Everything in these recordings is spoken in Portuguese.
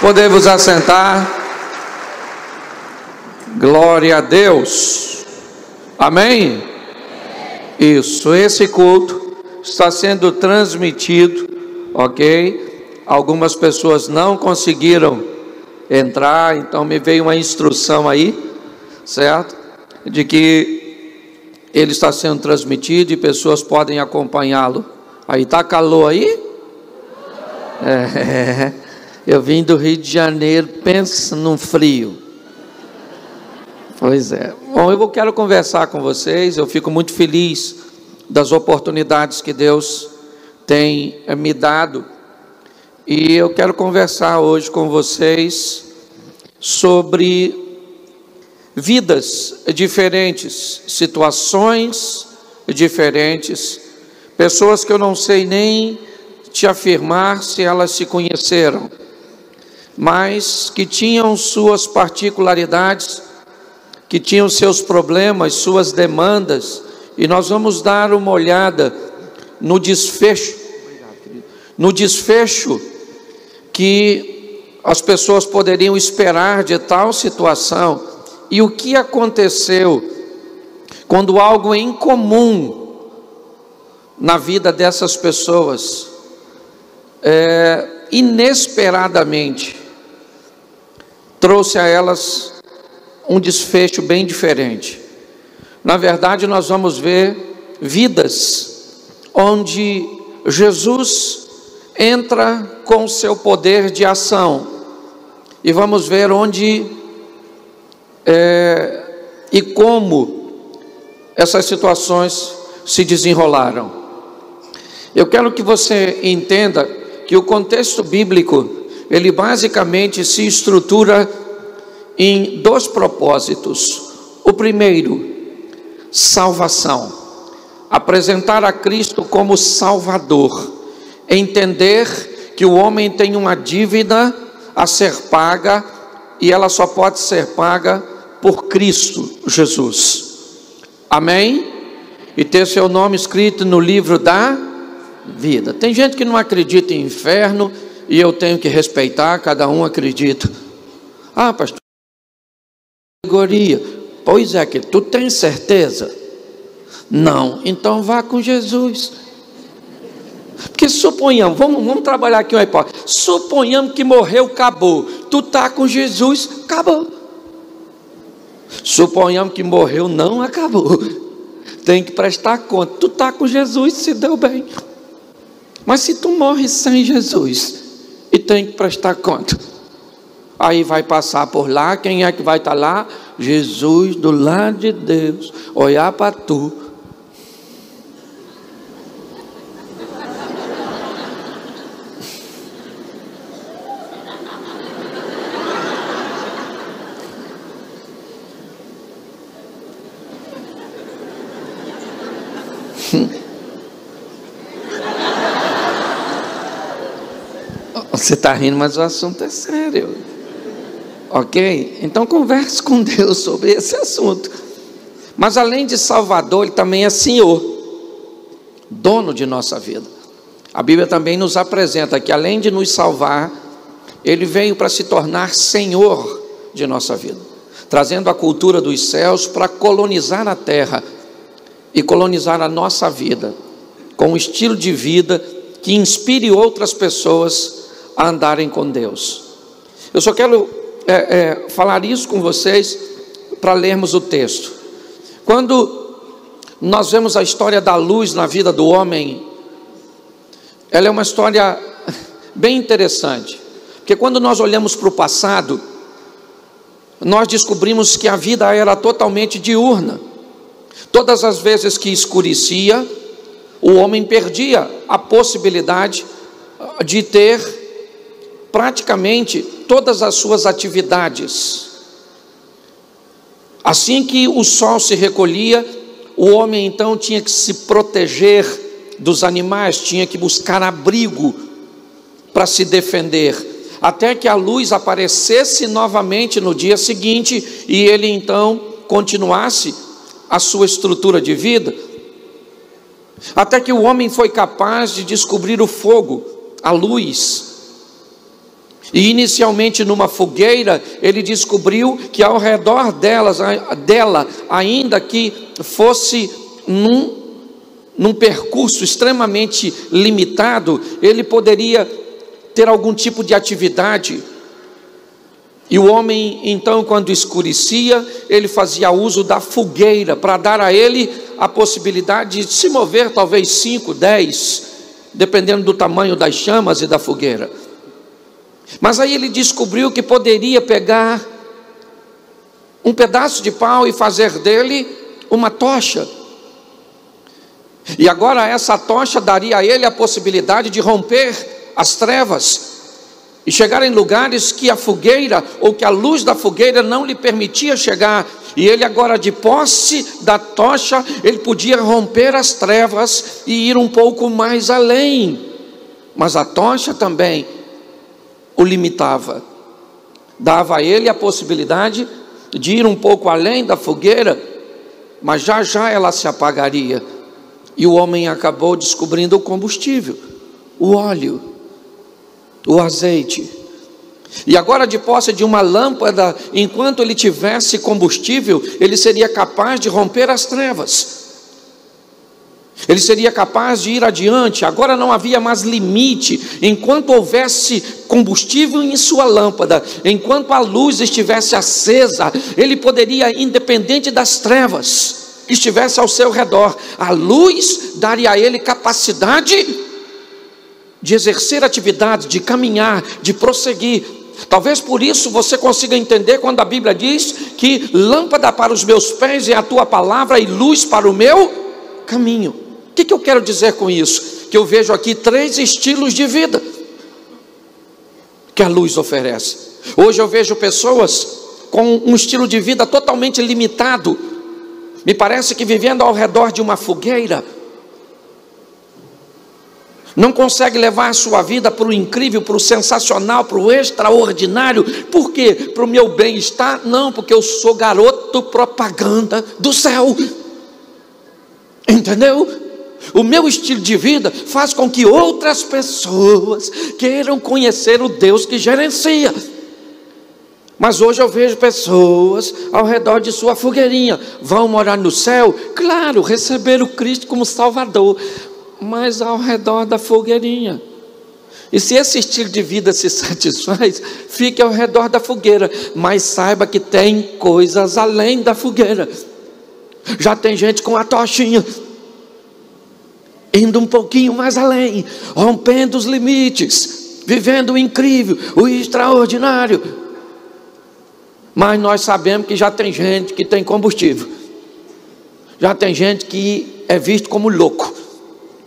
Podemos assentar. Glória a Deus. Amém? Isso, esse culto está sendo transmitido, ok? Algumas pessoas não conseguiram entrar, então me veio uma instrução aí, certo? De que ele está sendo transmitido e pessoas podem acompanhá-lo. Aí tá calor aí? Eu vim do Rio de Janeiro, pensa num frio. Pois é. Bom, eu quero conversar com vocês. Eu fico muito feliz das oportunidades que Deus tem me dado. E eu quero conversar hoje com vocês sobre vidas diferentes, situações diferentes, pessoas que eu não sei nem te afirmar se elas se conheceram, mas que tinham suas particularidades, que tinham seus problemas, suas demandas, e nós vamos dar uma olhada no desfecho que as pessoas poderiam esperar de tal situação, e o que aconteceu quando algo incomum na vida dessas pessoas, inesperadamente, trouxe a elas um desfecho bem diferente. Na verdade, nós vamos ver vidas onde Jesus entra com o seu poder de ação, e vamos ver onde e como essas situações se desenrolaram. Eu quero que você entenda que o contexto bíblico, ele basicamente se estrutura em dois propósitos. O primeiro, salvação. Apresentar a Cristo como Salvador. Entender que o homem tem uma dívida a ser paga, e ela só pode ser paga por Cristo Jesus. Amém? E ter seu nome escrito no livro da vida. Tem gente que não acredita em inferno, e eu tenho que respeitar, cada um acredita. Ah, pastor, categoria. Pois é, que tu tens certeza? Não, então vá com Jesus. Porque suponhamos, vamos trabalhar aqui uma hipótese. Suponhamos que morreu, acabou. Tu está com Jesus, acabou. Suponhamos que morreu, não acabou. Tem que prestar conta. Tu está com Jesus, se deu bem. Mas se tu morre sem Jesus e tem que prestar conta, aí vai passar por lá, quem é que vai estar lá? Jesus do lado de Deus, olhar para tu. Você está rindo, mas o assunto é sério. Ok? Então converse com Deus sobre esse assunto. Mas além de Salvador, Ele também é Senhor, dono de nossa vida. A Bíblia também nos apresenta que além de nos salvar, Ele veio para se tornar Senhor de nossa vida, trazendo a cultura dos céus para colonizar a terra e colonizar a nossa vida, com um estilo de vida que inspire outras pessoas a andarem com Deus. Eu só quero falar isso com vocês para lermos o texto. Quando nós vemos a história da luz na vida do homem, ela é uma história bem interessante, porque quando nós olhamos para o passado, nós descobrimos que a vida era totalmente diurna. Todas as vezes que escurecia, o homem perdia a possibilidade de ter praticamente todas as suas atividades. Assim que o sol se recolhia, o homem então tinha que se proteger dos animais, tinha que buscar abrigo para se defender, até que a luz aparecesse novamente no dia seguinte, e ele então continuasse a sua estrutura de vida, até que o homem foi capaz de descobrir o fogo, a luz. E inicialmente numa fogueira, ele descobriu que ao redor dela, ainda que fosse num percurso extremamente limitado, ele poderia ter algum tipo de atividade. E o homem, então, quando escurecia, ele fazia uso da fogueira para dar a ele a possibilidade de se mover, talvez 5, 10, dependendo do tamanho das chamas e da fogueira. Mas aí ele descobriu que poderia pegar um pedaço de pau e fazer dele uma tocha. E agora essa tocha daria a ele a possibilidade de romper as trevas e chegar em lugares que a fogueira ou que a luz da fogueira não lhe permitia chegar. E ele agora, de posse da tocha, ele podia romper as trevas e ir um pouco mais além. Mas a tocha também o limitava, dava a ele a possibilidade de ir um pouco além da fogueira, mas já já ela se apagaria. E o homem acabou descobrindo o combustível, o óleo, o azeite. E agora, de posse de uma lâmpada, enquanto ele tivesse combustível, ele seria capaz de romper as trevas. Ele seria capaz de ir adiante. Agora não havia mais limite. Enquanto houvesse combustível em sua lâmpada, enquanto a luz estivesse acesa, ele poderia, independente das trevas que estivesse ao seu redor, a luz daria a ele capacidade de exercer atividade, de caminhar, de prosseguir. Talvez por isso você consiga entender quando a Bíblia diz que lâmpada para os meus pés é a tua palavra e luz para o meu caminho. O que eu quero dizer com isso? Que eu vejo aqui 3 estilos de vida que a luz oferece. Hoje eu vejo pessoas com um estilo de vida totalmente limitado. Me parece que vivendo ao redor de uma fogueira, não consegue levar a sua vida para o incrível, para o sensacional, para o extraordinário. Por quê? Para o meu bem-estar? Não, porque eu sou garoto propaganda do céu. Entendeu? O meu estilo de vida faz com que outras pessoas queiram conhecer o Deus que gerencia. Mas hoje eu vejo pessoas ao redor de sua fogueirinha. Vão morar no céu? Claro, receber o Cristo como Salvador, mas ao redor da fogueirinha. E se esse estilo de vida se satisfaz, fique ao redor da fogueira, mas saiba que tem coisas além da fogueira. Já tem gente com a tochinha, indo um pouquinho mais além, rompendo os limites, vivendo o incrível, o extraordinário. Mas nós sabemos que já tem gente que tem combustível, já tem gente que é visto como louco.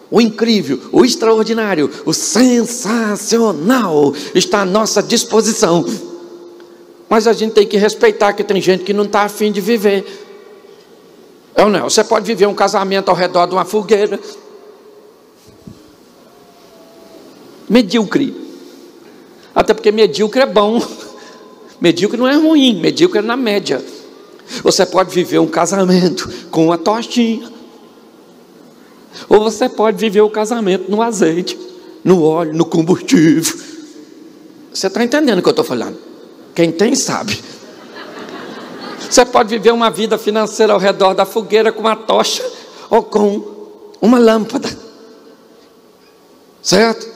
O incrível, o extraordinário, o sensacional está à nossa disposição. Mas a gente tem que respeitar que tem gente que não está afim de viver. É ou não? Você pode viver um casamento ao redor de uma fogueira. Medíocre. Até porque medíocre é bom. Medíocre não é ruim, medíocre é na média. Você pode viver um casamento com uma tostinha, ou você pode viver o casamento no azeite, no óleo, no combustível. Você está entendendo o que eu estou falando? Quem tem sabe. Você pode viver uma vida financeira ao redor da fogueira com uma tocha ou com uma lâmpada, certo?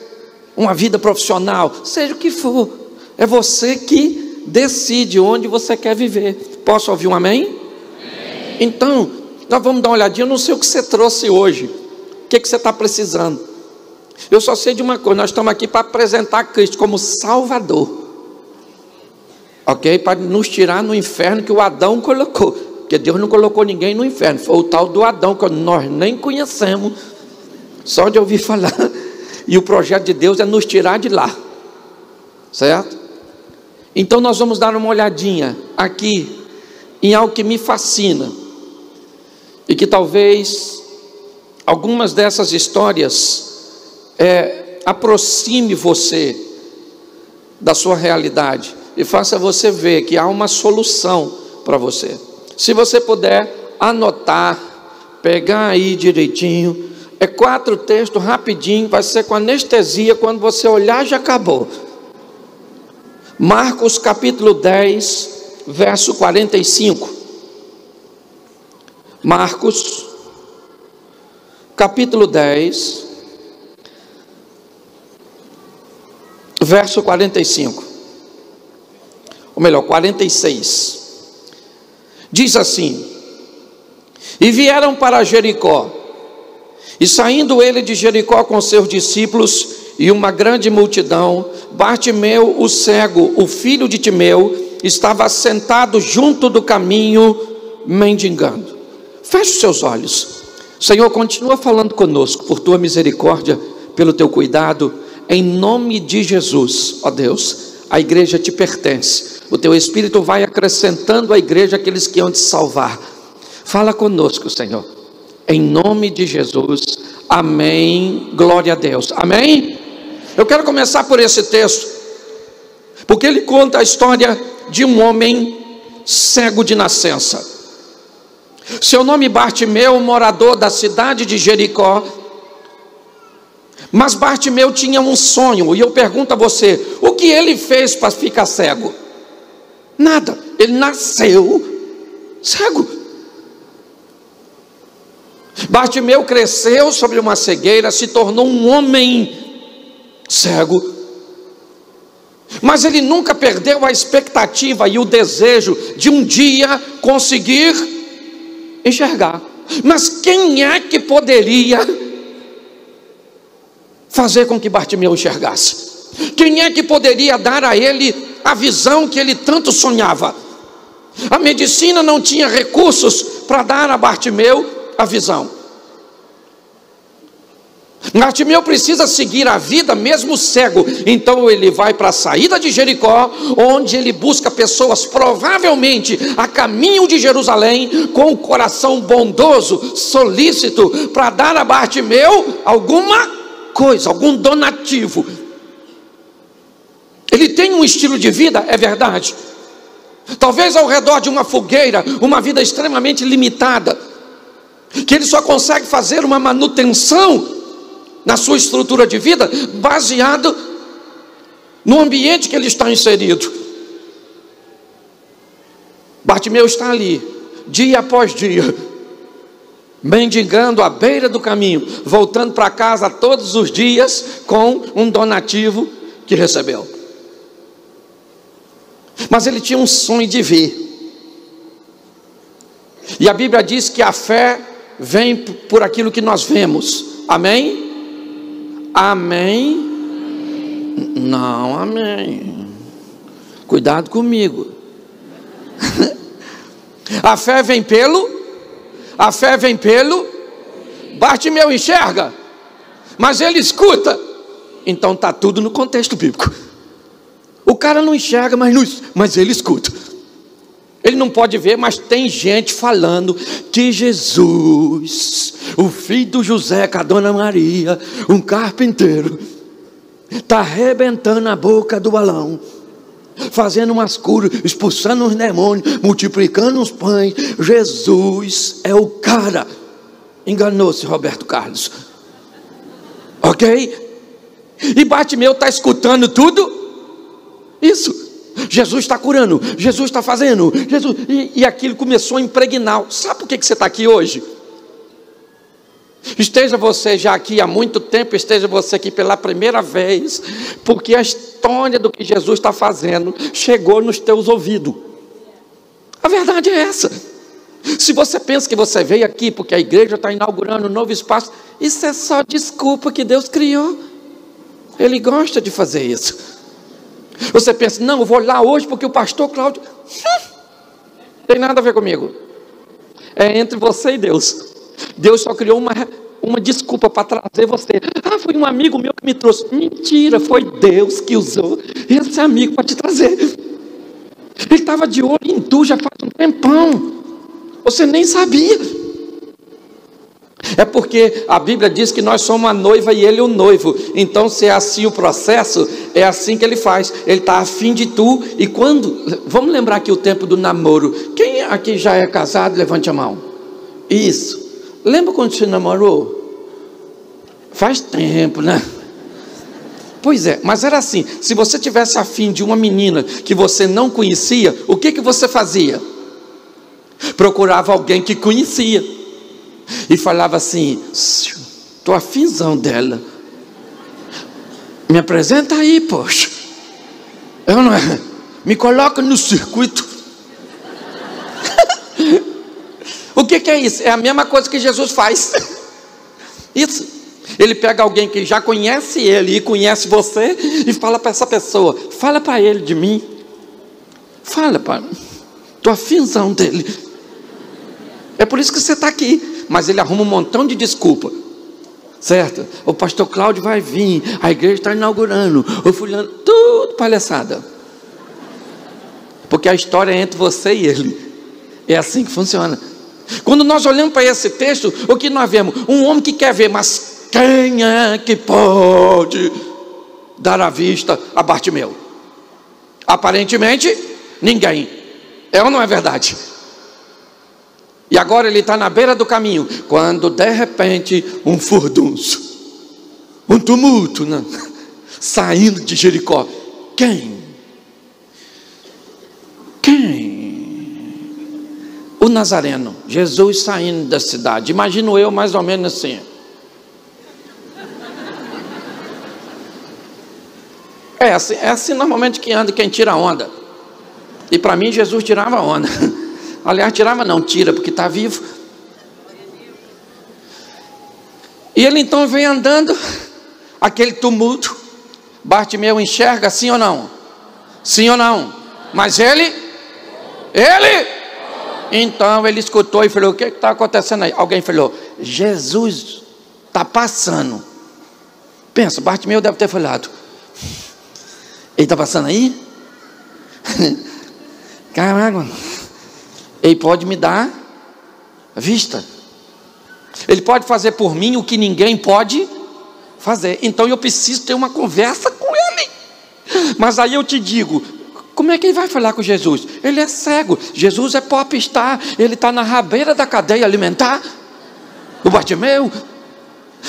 Uma vida profissional, seja o que for, é você que decide onde você quer viver. Posso ouvir um amém? Amém. Então, nós vamos dar uma olhadinha. Eu não sei o que você trouxe hoje, o que você está precisando. Eu só sei de uma coisa: nós estamos aqui para apresentar Cristo como Salvador, ok? Para nos tirar no inferno que o Adão colocou, porque Deus não colocou ninguém no inferno, foi o tal do Adão que nós nem conhecemos, só de ouvir falar. E o projeto de Deus é nos tirar de lá, certo? Então nós vamos dar uma olhadinha aqui em algo que me fascina, e que talvez algumas dessas histórias aproxime você da sua realidade e faça você ver que há uma solução para você. Se você puder anotar, pegar aí direitinho, 4 textos rapidinho, vai ser com anestesia, quando você olhar já acabou. Marcos capítulo 10, verso 45. Marcos capítulo 10, verso 45. Ou melhor, 46. Diz assim: e vieram para Jericó, e saindo ele de Jericó com seus discípulos e uma grande multidão, Bartimeu, o cego, o filho de Timeu, estava sentado junto do caminho, mendigando. Feche os seus olhos. Senhor, continua falando conosco, por tua misericórdia, pelo teu cuidado, em nome de Jesus. Ó Deus, a igreja te pertence, o teu Espírito vai acrescentando à igreja aqueles que hão de salvar. Fala conosco, Senhor, em nome de Jesus, amém, glória a Deus, amém? Eu quero começar por esse texto, porque ele conta a história de um homem cego de nascença. Seu nome Bartimeu, morador da cidade de Jericó. Mas Bartimeu tinha um sonho, e eu pergunto a você, o que ele fez para ficar cego? Nada, ele nasceu cego. Bartimeu cresceu sobre uma cegueira, se tornou um homem cego, mas ele nunca perdeu a expectativa e o desejo de um dia conseguir enxergar. Mas quem é que poderia fazer com que Bartimeu enxergasse? Quem é que poderia dar a ele a visão que ele tanto sonhava? A medicina não tinha recursos para dar a Bartimeu a visão. Bartimeu precisa seguir a vida mesmo cego. Então ele vai para a saída de Jericó, onde ele busca pessoas provavelmente a caminho de Jerusalém, com o coração bondoso, solícito, para dar a Bartimeu alguma coisa, algum donativo. Ele tem um estilo de vida, é verdade, talvez ao redor de uma fogueira, uma vida extremamente limitada, que ele só consegue fazer uma manutenção na sua estrutura de vida, baseado no ambiente que ele está inserido. Bartimeu está ali, dia após dia, mendigando à beira do caminho, voltando para casa todos os dias com um donativo que recebeu. Mas ele tinha um sonho de ver. E a Bíblia diz que a fé vem por aquilo que nós vemos. Amém? Amém? Não, amém. Cuidado comigo. A fé vem pelo Bartimeu enxerga, mas ele escuta. Então está tudo no contexto bíblico. O cara não enxerga, mas ele escuta. Ele não pode ver, mas tem gente falando que Jesus, o filho do José com a dona Maria, um carpinteiro, está arrebentando a boca do balão, fazendo umas curas, expulsando os demônios, multiplicando os pães. Jesus é o cara. Enganou-se Roberto Carlos. Ok? E Bartimeu está escutando tudo isso. Jesus está curando, Jesus está fazendo, Jesus, e aquilo começou a impregnar. Sabe por que você está aqui hoje? Esteja você já aqui há muito tempo, esteja você aqui pela primeira vez, porque a história do que Jesus está fazendo chegou nos teus ouvidos. A verdade é essa. Se você pensa que você veio aqui porque a igreja está inaugurando um novo espaço, isso é só desculpa que Deus criou. Ele gosta de fazer isso. Você pensa, não, eu vou lá hoje porque o pastor Cláudio tem nada a ver comigo. É entre você e Deus. Deus só criou uma desculpa para trazer você. Ah, foi um amigo meu que me trouxe. Mentira, foi Deus que usou esse amigo para te trazer. Ele estava de olho em tu já faz um tempão. Você nem sabia. É porque a Bíblia diz que nós somos a noiva e ele o noivo. Então, se é assim o processo, é assim que ele faz. Ele está afim de tu. E quando, vamos lembrar aqui o tempo do namoro. Quem aqui já é casado, levante a mão. Isso. Lembra quando você namorou? Faz tempo, né? Pois é, mas era assim, se você tivesse afim de uma menina que você não conhecia, o que você fazia? Procurava alguém que conhecia e falava assim: estou afinzão dela, me apresenta aí, poxa, eu não é, me coloca no circuito. O que é isso? É a mesma coisa que Jesus faz. Isso, ele pega alguém que já conhece ele e conhece você e fala para essa pessoa: fala para ele de mim, fala para mim, estou afinzão dele. É por isso que você está aqui. Mas ele arruma um montão de desculpa, certo? O pastor Cláudio vai vir, a igreja está inaugurando, o fulano, tudo palhaçada, porque a história é entre você e ele. É assim que funciona. Quando nós olhamos para esse texto, o que nós vemos? Um homem que quer ver, mas quem é que pode dar a vista a Bartimeu? Aparentemente ninguém. É ou não é verdade? E agora ele está na beira do caminho, quando de repente um furdunço, um tumulto, né? Saindo de Jericó. Quem? O Nazareno, Jesus saindo da cidade. Imagino eu mais ou menos assim. É assim normalmente que anda quem tira onda. E para mim Jesus tirava onda. Aliás, tirava não, tira, porque está vivo. E ele então vem andando, aquele tumulto. Bartimeu enxerga, sim ou não? Sim ou não? Mas ele? Então ele escutou e falou: o que está acontecendo aí? Alguém falou: Jesus está passando. Pensa, Bartimeu deve ter falado: ele está passando aí? Caraca, ele pode me dar vista. Ele pode fazer por mim o que ninguém pode fazer. Então eu preciso ter uma conversa com ele. Mas aí eu te digo, como é que ele vai falar com Jesus? Ele é cego. Jesus é popstar. Ele está na rabeira da cadeia alimentar. O Bartimeu.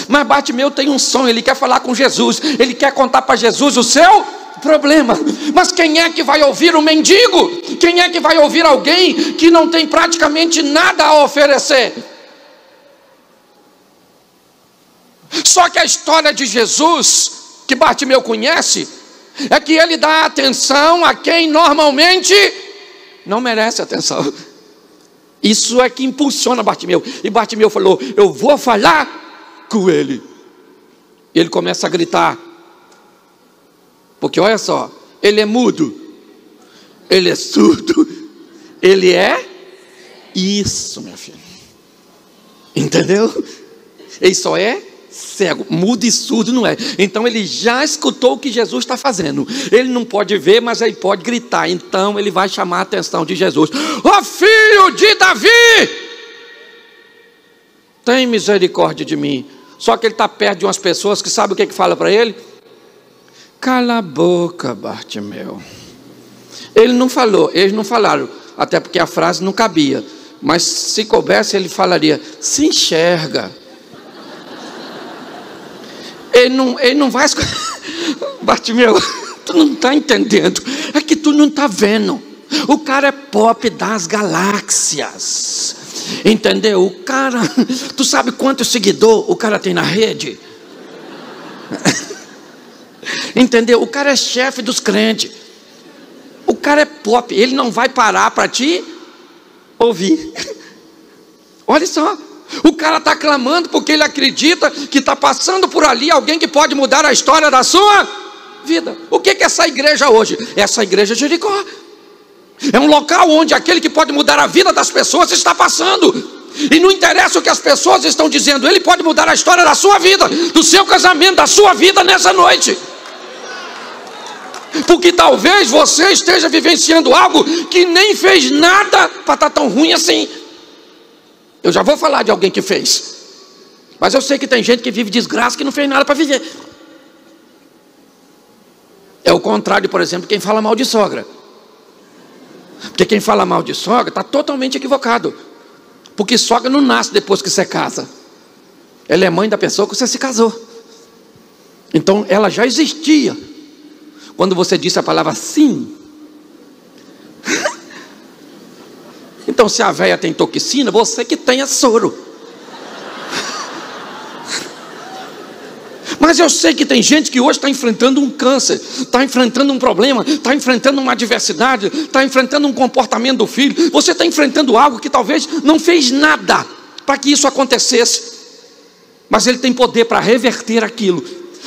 Mas Bartimeu tem um sonho. Ele quer falar com Jesus. Ele quer contar para Jesus o seu problema. Mas quem é que vai ouvir o mendigo? Quem é que vai ouvir alguém que não tem praticamente nada a oferecer? Só que a história de Jesus, que Bartimeu conhece, é que ele dá atenção a quem normalmente não merece atenção. Isso é que impulsiona Bartimeu. E Bartimeu falou: eu vou falar com ele. E ele começa a gritar. Porque olha só, ele é mudo, ele é surdo, ele é isso, minha filha. Entendeu? Ele só é cego, mudo e surdo não é. Então ele já escutou o que Jesus está fazendo. Ele não pode ver, mas ele pode gritar. Então ele vai chamar a atenção de Jesus: ó filho de Davi, tem misericórdia de mim. Só que ele está perto de umas pessoas que sabem o que fala para ele? Cala a boca, Bartimeu. Eles não falaram, até porque a frase não cabia. Mas se coubesse, ele falaria: se enxerga. Ele não vai... Bartimeu, tu não está entendendo. É que tu não está vendo. O cara é pop das galáxias. Entendeu? O cara... Tu sabe quanto seguidor o cara tem na rede? Entendeu? O cara é chefe dos crentes. O cara é pop. Ele não vai parar para te ouvir. Olha só. O cara está clamando porque ele acredita que está passando por ali alguém que pode mudar a história da sua vida. O que é essa igreja hoje? Essa igreja é Jericó. É um local onde aquele que pode mudar a vida das pessoas está passando. E não interessa o que as pessoas estão dizendo, ele pode mudar a história da sua vida, do seu casamento, da sua vida nessa noite. Porque talvez você esteja vivenciando algo que nem fez nada para estar tão ruim assim. Eu já vou falar de alguém que fez, mas eu sei que tem gente que vive desgraça que não fez nada para viver. É o contrário, por exemplo, quem fala mal de sogra. Porque quem fala mal de sogra está totalmente equivocado. Porque sogra não nasce depois que você casa. Ela é mãe da pessoa que você se casou. Então ela já existia quando você disse a palavra sim. Então se a véia tem toxina, você que tenha soro. Mas eu sei que tem gente que hoje está enfrentando um câncer, está enfrentando um problema, está enfrentando uma adversidade, está enfrentando um comportamento do filho. Você está enfrentando algo que talvez não fez nada para que isso acontecesse, mas ele tem poder para reverter aquilo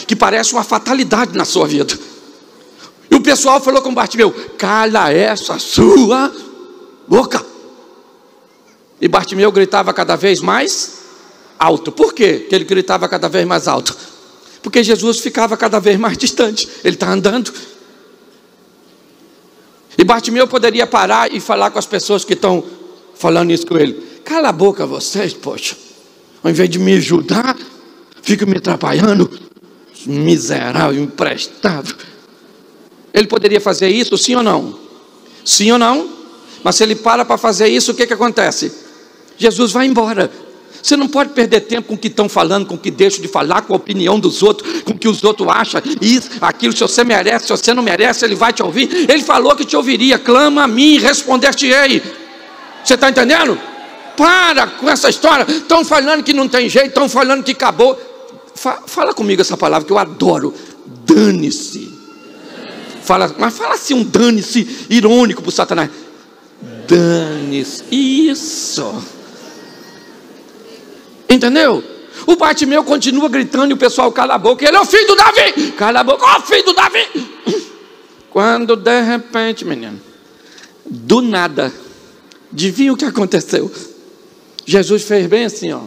que parece uma fatalidade na sua vida. E o pessoal falou com Bartimeu: cala essa sua boca. E Bartimeu gritava cada vez mais alto. Por quê que ele gritava cada vez mais alto? Porque Jesus ficava cada vez mais distante. Ele está andando. E Bartimeu poderia parar e falar com as pessoas que estão falando isso com ele: cala a boca vocês, poxa. Ao invés de me ajudar, fica me atrapalhando. Miserável, imprestável. Ele poderia fazer isso, sim ou não? Sim ou não? Mas se ele para fazer isso, o que acontece? Jesus vai embora. Você não pode perder tempo com o que estão falando, com o que deixam de falar, com a opinião dos outros, com o que os outros acham, isso, aquilo. Se você merece, se você não merece, ele vai te ouvir. Ele falou que te ouviria. Clama a mim, responder-te-ei. Você está entendendo? Para com essa história. Estão falando que não tem jeito, estão falando que acabou. Fala comigo essa palavra que eu adoro: dane-se. Mas fala assim, um dane-se irônico para o Satanás. Dane-se. Isso. Entendeu? O Bartimeu continua gritando e o pessoal cala a boca. Ele é o filho do Davi. Cala a boca, ó, filho do Davi. Quando de repente, menino, do nada, adivinha o que aconteceu? Jesus fez bem assim, ó.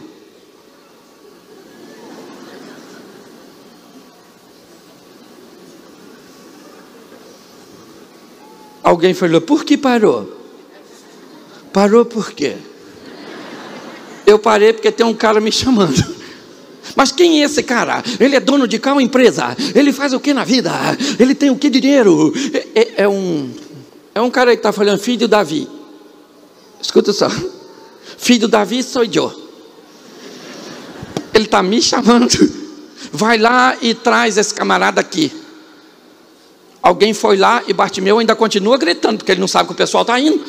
Alguém falou: por que parou? Parou por quê? Eu parei porque tem um cara me chamando. Mas quem é esse cara? Ele é dono de qual empresa? Ele faz o que na vida? Ele tem o que de dinheiro? É um cara que está falando: filho do Davi. Escuta só. Filho do Davi sou eu. Ele está me chamando. Vai lá e traz esse camarada aqui. Alguém foi lá e Bartimeu ainda continua gritando, porque ele não sabe que o pessoal está indo.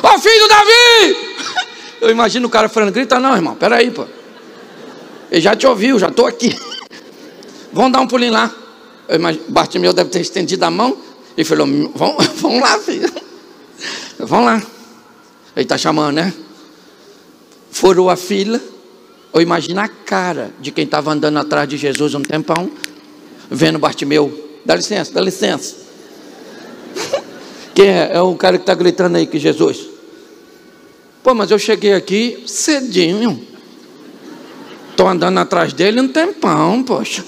Ó, filho do Davi! Eu imagino o cara falando: grita não, irmão, peraí, pô. Ele já te ouviu, já estou aqui. Vamos dar um pulinho lá. Bartimeu deve ter estendido a mão e falou: vamos lá, filho. Vamos lá. Ele está chamando, né? Furou a fila. Eu imagino a cara de quem estava andando atrás de Jesus um tempão, vendo Bartimeu. Dá licença, dá licença. Quem é? É o cara que está gritando aí que Jesus. Pô, mas eu cheguei aqui cedinho. Estou andando atrás dele um tempão, poxa.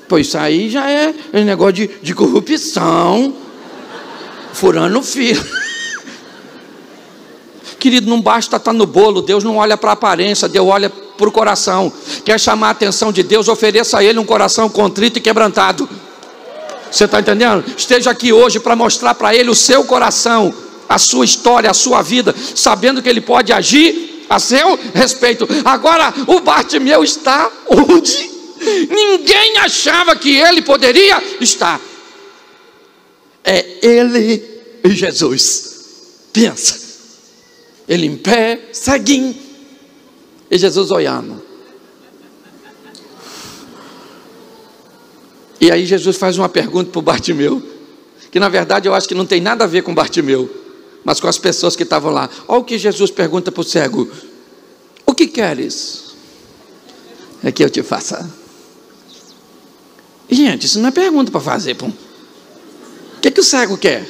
Pô, isso aí já é negócio de corrupção. Furando fila. Querido, não basta estar no bolo. Deus não olha para a aparência, Deus olha para o coração. Quer chamar a atenção de Deus? Ofereça a Ele um coração contrito e quebrantado. Você está entendendo? Esteja aqui hoje para mostrar para Ele o seu coração, a sua história, a sua vida, sabendo que Ele pode agir a seu respeito. Agora, o Bartimeu está onde ninguém achava que ele poderia estar. É ele e Jesus. Pensa. Ele em pé, ceguinho, e Jesus olhando. E aí Jesus faz uma pergunta para o Bartimeu, que na verdade eu acho que não tem nada a ver com Bartimeu, mas com as pessoas que estavam lá. Olha o que Jesus pergunta para o cego: o que queres? É que eu te faça. Gente, isso não é pergunta para fazer, pô. O que o cego quer?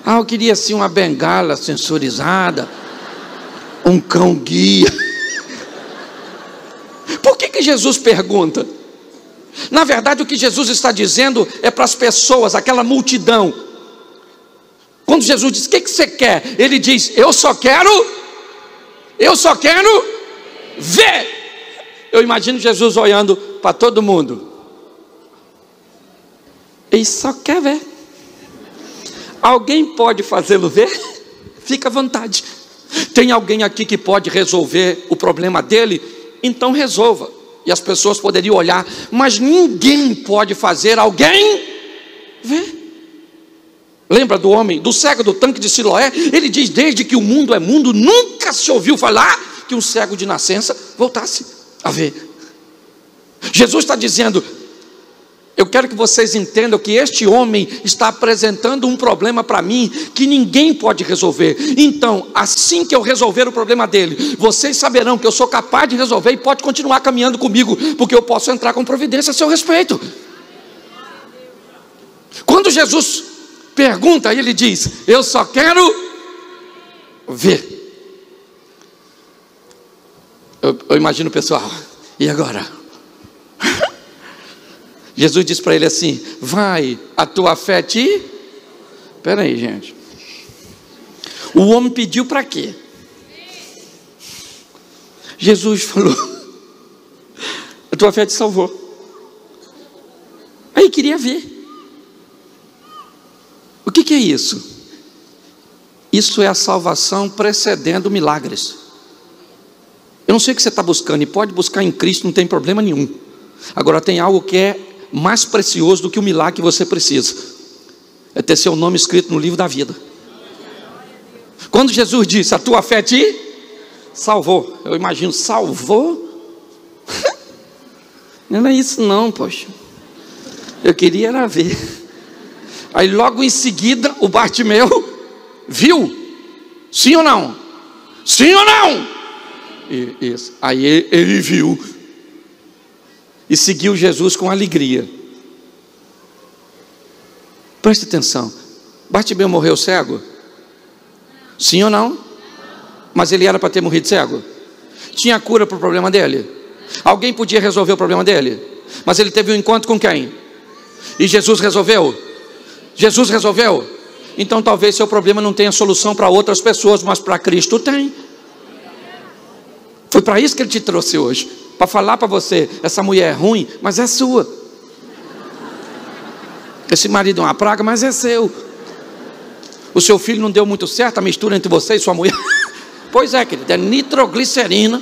Ah, eu queria assim uma bengala sensorizada, um cão guia. Por que Jesus pergunta? Na verdade, o que Jesus está dizendo é para as pessoas, aquela multidão. Quando Jesus diz: o que você quer? Ele diz: eu só quero ver. Eu imagino Jesus olhando para todo mundo. Ele só quer ver. Alguém pode fazê-lo ver? Fica à vontade. Tem alguém aqui que pode resolver o problema dele? Então resolva. e as pessoas poderiam olhar, mas ninguém pode fazer alguém ver. Lembra do homem, do cego do tanque de Siloé? Ele diz: desde que o mundo é mundo, nunca se ouviu falar que um cego de nascença voltasse a ver. Jesus está dizendo: eu quero que vocês entendam que este homem está apresentando um problema para mim que ninguém pode resolver. Então, assim que eu resolver o problema dele, vocês saberão que eu sou capaz de resolver e pode continuar caminhando comigo, porque eu posso entrar com providência a seu respeito. Quando Jesus pergunta, ele diz: eu só quero ver. Eu imagino o pessoal: e agora? Jesus disse para ele assim: vai, a tua fé te... Espera aí, gente. O homem pediu para quê? Jesus falou: a tua fé te salvou. Aí queria ver. O que é isso? Isso é a salvação precedendo milagres. Eu não sei o que você está buscando, e pode buscar em Cristo, não tem problema nenhum. Agora tem algo que é mais precioso do que o milagre que você precisa: é ter seu nome escrito no livro da vida. Quando Jesus disse: a tua fé te salvou, eu imagino: salvou? Não é isso não, poxa. Eu queria era ver. Aí logo em seguida o Bartimeu viu. Sim ou não? Sim ou não? Isso. Aí ele viu e seguiu Jesus com alegria. Preste atenção. Bartimeu morreu cego? Sim ou não? Mas ele era para ter morrido cego? Tinha cura para o problema dele? Alguém podia resolver o problema dele? Mas ele teve um encontro com quem? E Jesus resolveu? Jesus resolveu? Então talvez seu problema não tenha solução para outras pessoas, mas para Cristo tem. Foi para isso que ele te trouxe hoje, para falar para você: essa mulher é ruim, mas é sua. Esse marido é uma praga, mas é seu. O seu filho não deu muito certo, a mistura entre você e sua mulher. Pois é, querido, é nitroglicerina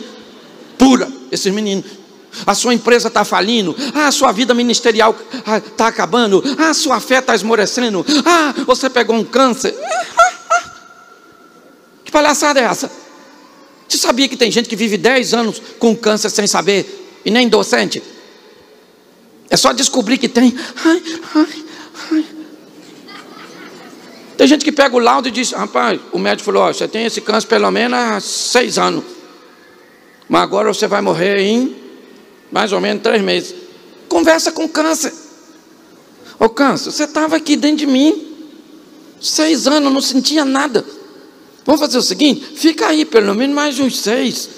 pura, esses meninos. A sua empresa está falindo, a sua vida ministerial está acabando, a sua fé está esmorecendo, você pegou um câncer. Que palhaçada é essa? Você sabia que tem gente que vive 10 anos com câncer sem saber, e nem docente? É só descobrir que tem. Tem gente que pega o laudo e diz: rapaz, o médico falou: você tem esse câncer pelo menos há 6 anos, mas agora você vai morrer em mais ou menos 3 meses. Conversa com o câncer: ô câncer, você estava aqui dentro de mim 6 anos, eu não sentia nada. Vamos fazer o seguinte: fica aí pelo menos mais uns 6,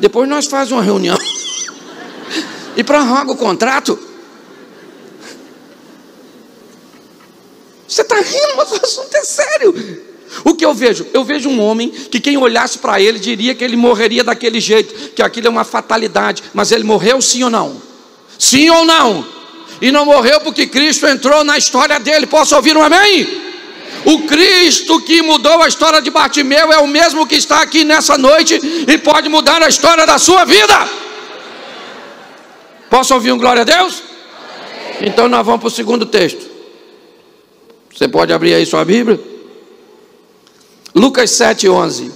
depois nós fazemos uma reunião e prorroga o contrato. Você está rindo, mas o assunto é sério. O que eu vejo? Eu vejo um homem que quem olhasse para ele diria que ele morreria daquele jeito, que aquilo é uma fatalidade. Mas ele morreu sim ou não? Sim ou não? E não morreu porque Cristo entrou na história dele. Posso ouvir um amém? O Cristo que mudou a história de Bartimeu é o mesmo que está aqui nessa noite e pode mudar a história da sua vida. Posso ouvir um glória a Deus? Então nós vamos para o segundo texto. Você pode abrir aí sua Bíblia? Lucas 7:11.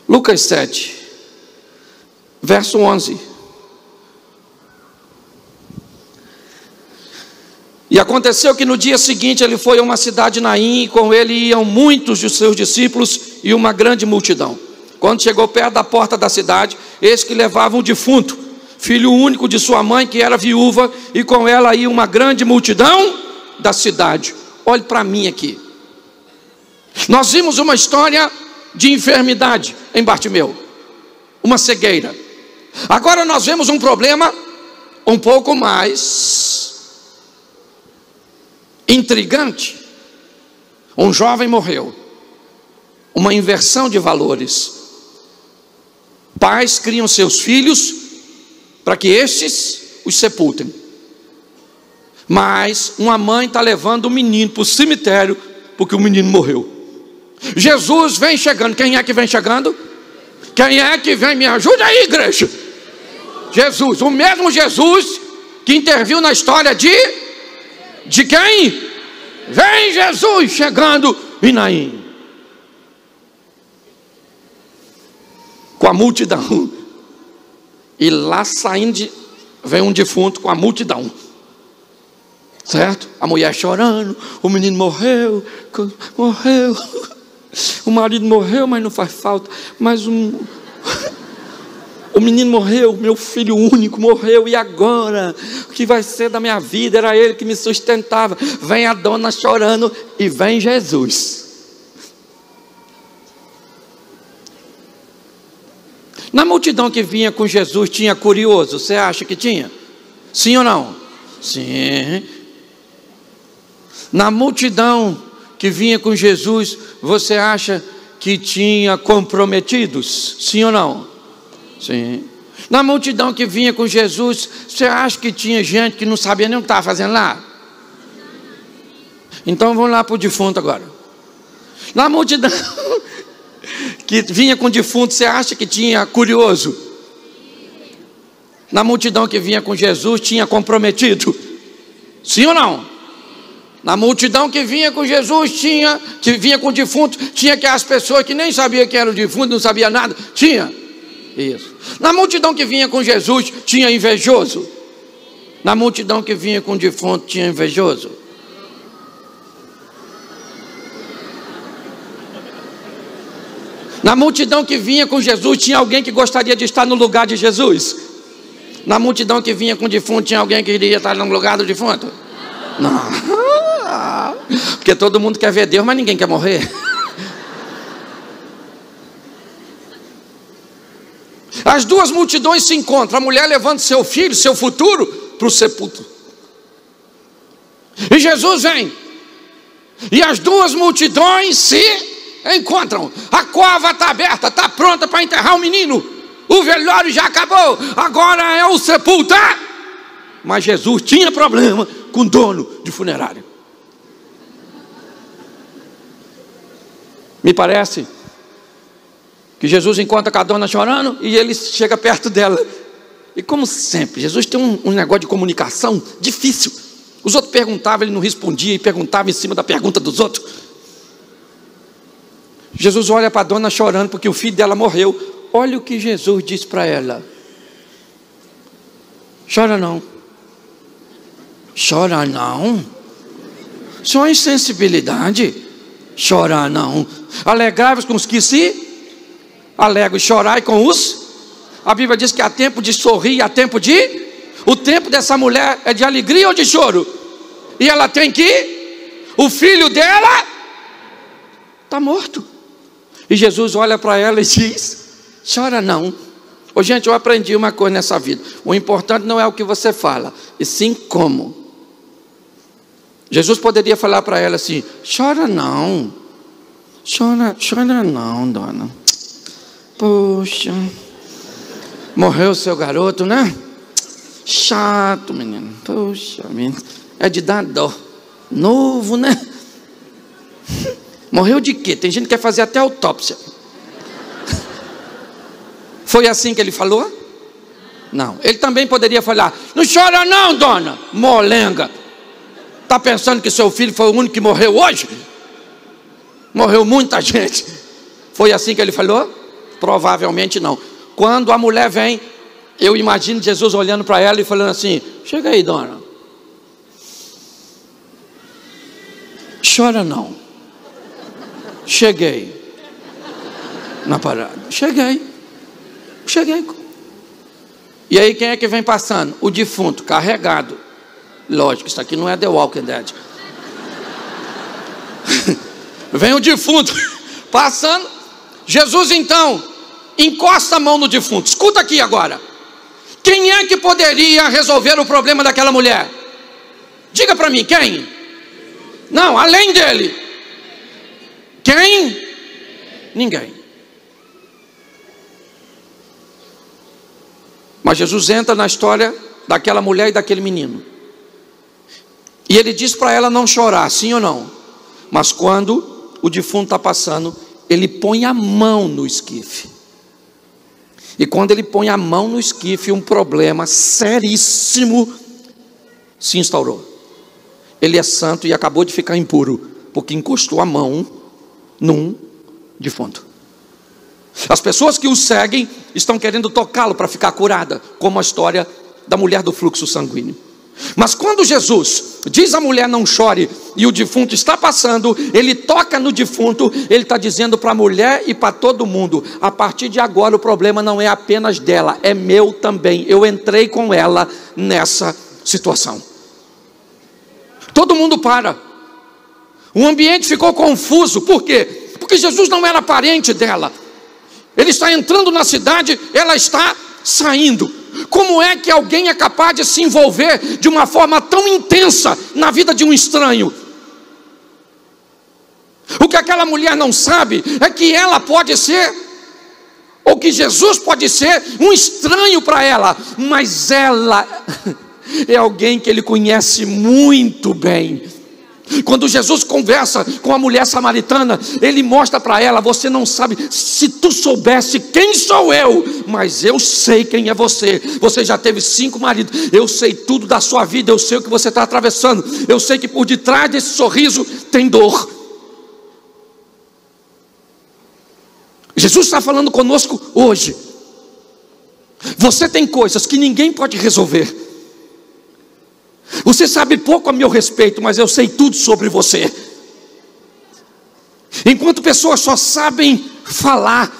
Lucas 7, verso 11. E aconteceu que no dia seguinte ele foi a uma cidade de Naim, e com ele iam muitos de seus discípulos e uma grande multidão. Quando chegou perto da porta da cidade, eis que levavam um defunto, filho único de sua mãe, que era viúva, e com ela ia uma grande multidão da cidade. Olhe para mim aqui. Nós vimos uma história de enfermidade em Bartimeu, uma cegueira. Agora nós vemos um problema um pouco mais intrigante. Um jovem morreu, uma inversão de valores. Pais criam seus filhos para que estes os sepultem, mas uma mãe está levando o menino para o cemitério porque o menino morreu. Jesus vem chegando. Quem é que vem chegando? Quem é que vem? Me ajuda aí, igreja. Jesus, o mesmo Jesus que interviu na história de quem? Vem Jesus chegando em Naim, com a multidão, e lá saindo vem um defunto com a multidão, certo? A mulher chorando, o menino morreu, o marido morreu, mas não faz falta, mas o menino morreu, meu filho único morreu, e agora? O que vai ser da minha vida? Era ele que me sustentava. Vem a dona chorando e vem Jesus. Na multidão que vinha com Jesus, tinha curioso? Você acha que tinha? Sim ou não? Sim. Na multidão que vinha com Jesus, você acha que tinha comprometidos? Sim ou não? Sim. Na multidão que vinha com Jesus, você acha que tinha gente que não sabia nem o que estava fazendo lá? Então vamos lá para o defunto agora. Na multidão que vinha com o defunto, você acha que tinha curioso? Na multidão que vinha com Jesus, tinha comprometido? Sim ou não? Na multidão que vinha com Jesus, que vinha com o defunto, tinha aquelas pessoas que nem sabiam que era o defunto, não sabia nada. Tinha? Isso. Na multidão que vinha com Jesus, tinha invejoso? Na multidão que vinha com o defunto, tinha invejoso? Na multidão que vinha com Jesus, tinha alguém que gostaria de estar no lugar de Jesus? Na multidão que vinha com o defunto, tinha alguém que queria estar no lugar do defunto? Não. Porque todo mundo quer ver Deus, mas ninguém quer morrer. As duas multidões se encontram, a mulher levando seu filho, seu futuro, para o sepulcro. E Jesus vem, e as duas multidões se encontram. A cova está aberta, está pronta para enterrar o menino. O velório já acabou, agora é o sepulcro. Mas Jesus tinha problema com o dono de funerária. Me parece que Jesus encontra com a dona chorando e ele chega perto dela. E como sempre, Jesus tem um negócio de comunicação difícil. Os outros perguntavam, ele não respondia, e perguntava em cima da pergunta dos outros. Jesus olha para a dona chorando porque o filho dela morreu. Olha o que Jesus diz para ela: chora não. Chora não. Só insensibilidade. Chorar não. Alegrai-vos com os que se alegram, chorai com os. A Bíblia diz que há tempo de sorrir e há tempo de. O tempo dessa mulher é de alegria ou de choro? E ela tem que. O filho dela está morto. E Jesus olha para ela e diz: chora não. Ô, gente, eu aprendi uma coisa nessa vida: o importante não é o que você fala, e sim como. Jesus poderia falar para ela assim: chora não. Chora não, dona. Poxa, morreu seu garoto, né? Chato, menino. Poxa, menino, é de dar dó. Novo, né? Morreu de quê? Tem gente que quer fazer até autópsia. Foi assim que ele falou? Não. Ele também poderia falar: não chora não, dona. Molenga. Está pensando que seu filho foi o único que morreu hoje? Morreu muita gente. Foi assim que ele falou? Provavelmente não. Quando a mulher vem, eu imagino Jesus olhando para ela e falando assim: chega aí, dona. Chora não. Cheguei na parada. Cheguei. E aí quem é que vem passando? O defunto, carregado. Lógico, isso aqui não é The Walking Dead. Vem o defunto passando. Jesus então encosta a mão no defunto. Escuta aqui agora. Quem é que poderia resolver o problema daquela mulher? Diga para mim, quem? Não, além dele. Quem? Ninguém. Mas Jesus entra na história daquela mulher e daquele menino. E ele diz para ela não chorar, sim ou não? Mas quando o defunto está passando, ele põe a mão no esquife. E quando ele põe a mão no esquife, um problema seríssimo se instaurou. Ele é santo e acabou de ficar impuro, porque encostou a mão num defunto. As pessoas que o seguem estão querendo tocá-lo para ficar curada, como a história da mulher do fluxo sanguíneo. Mas quando Jesus diz à mulher não chore, e o defunto está passando, ele toca no defunto, ele está dizendo para a mulher e para todo mundo: a partir de agora o problema não é apenas dela, é meu também, eu entrei com ela nessa situação. Todo mundo para, o ambiente ficou confuso. Por quê? Porque Jesus não era parente dela. Ele está entrando na cidade, ela está saindo. Como é que alguém é capaz de se envolver de uma forma tão intensa na vida de um estranho? O que aquela mulher não sabe é que ela pode ser, ou que Jesus pode ser, um estranho para ela, mas ela é alguém que ele conhece muito bem. Quando Jesus conversa com a mulher samaritana, ele mostra para ela: você não sabe, se tu soubesse quem sou eu, mas eu sei quem é você. Você já teve 5 maridos, eu sei tudo da sua vida, eu sei o que você está atravessando, eu sei que por detrás desse sorriso tem dor. Jesus está falando conosco hoje. Você tem coisas que ninguém pode resolver. Você sabe pouco a meu respeito, mas eu sei tudo sobre você. Enquanto pessoas só sabem falar,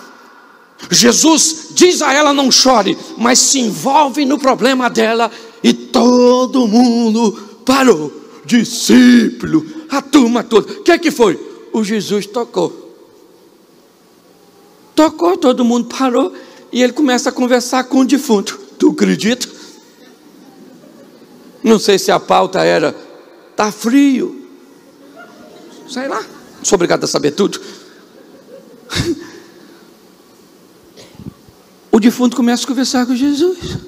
Jesus diz a ela não chore, mas se envolve no problema dela, e todo mundo parou. Discípulo, a turma toda. O que foi? O Jesus tocou, todo mundo parou, e ele começa a conversar com o defunto. Tu acredita? Não sei se a pauta era: tá frio, sei lá, não sou obrigado a saber tudo. O defunto começa a conversar com Jesus.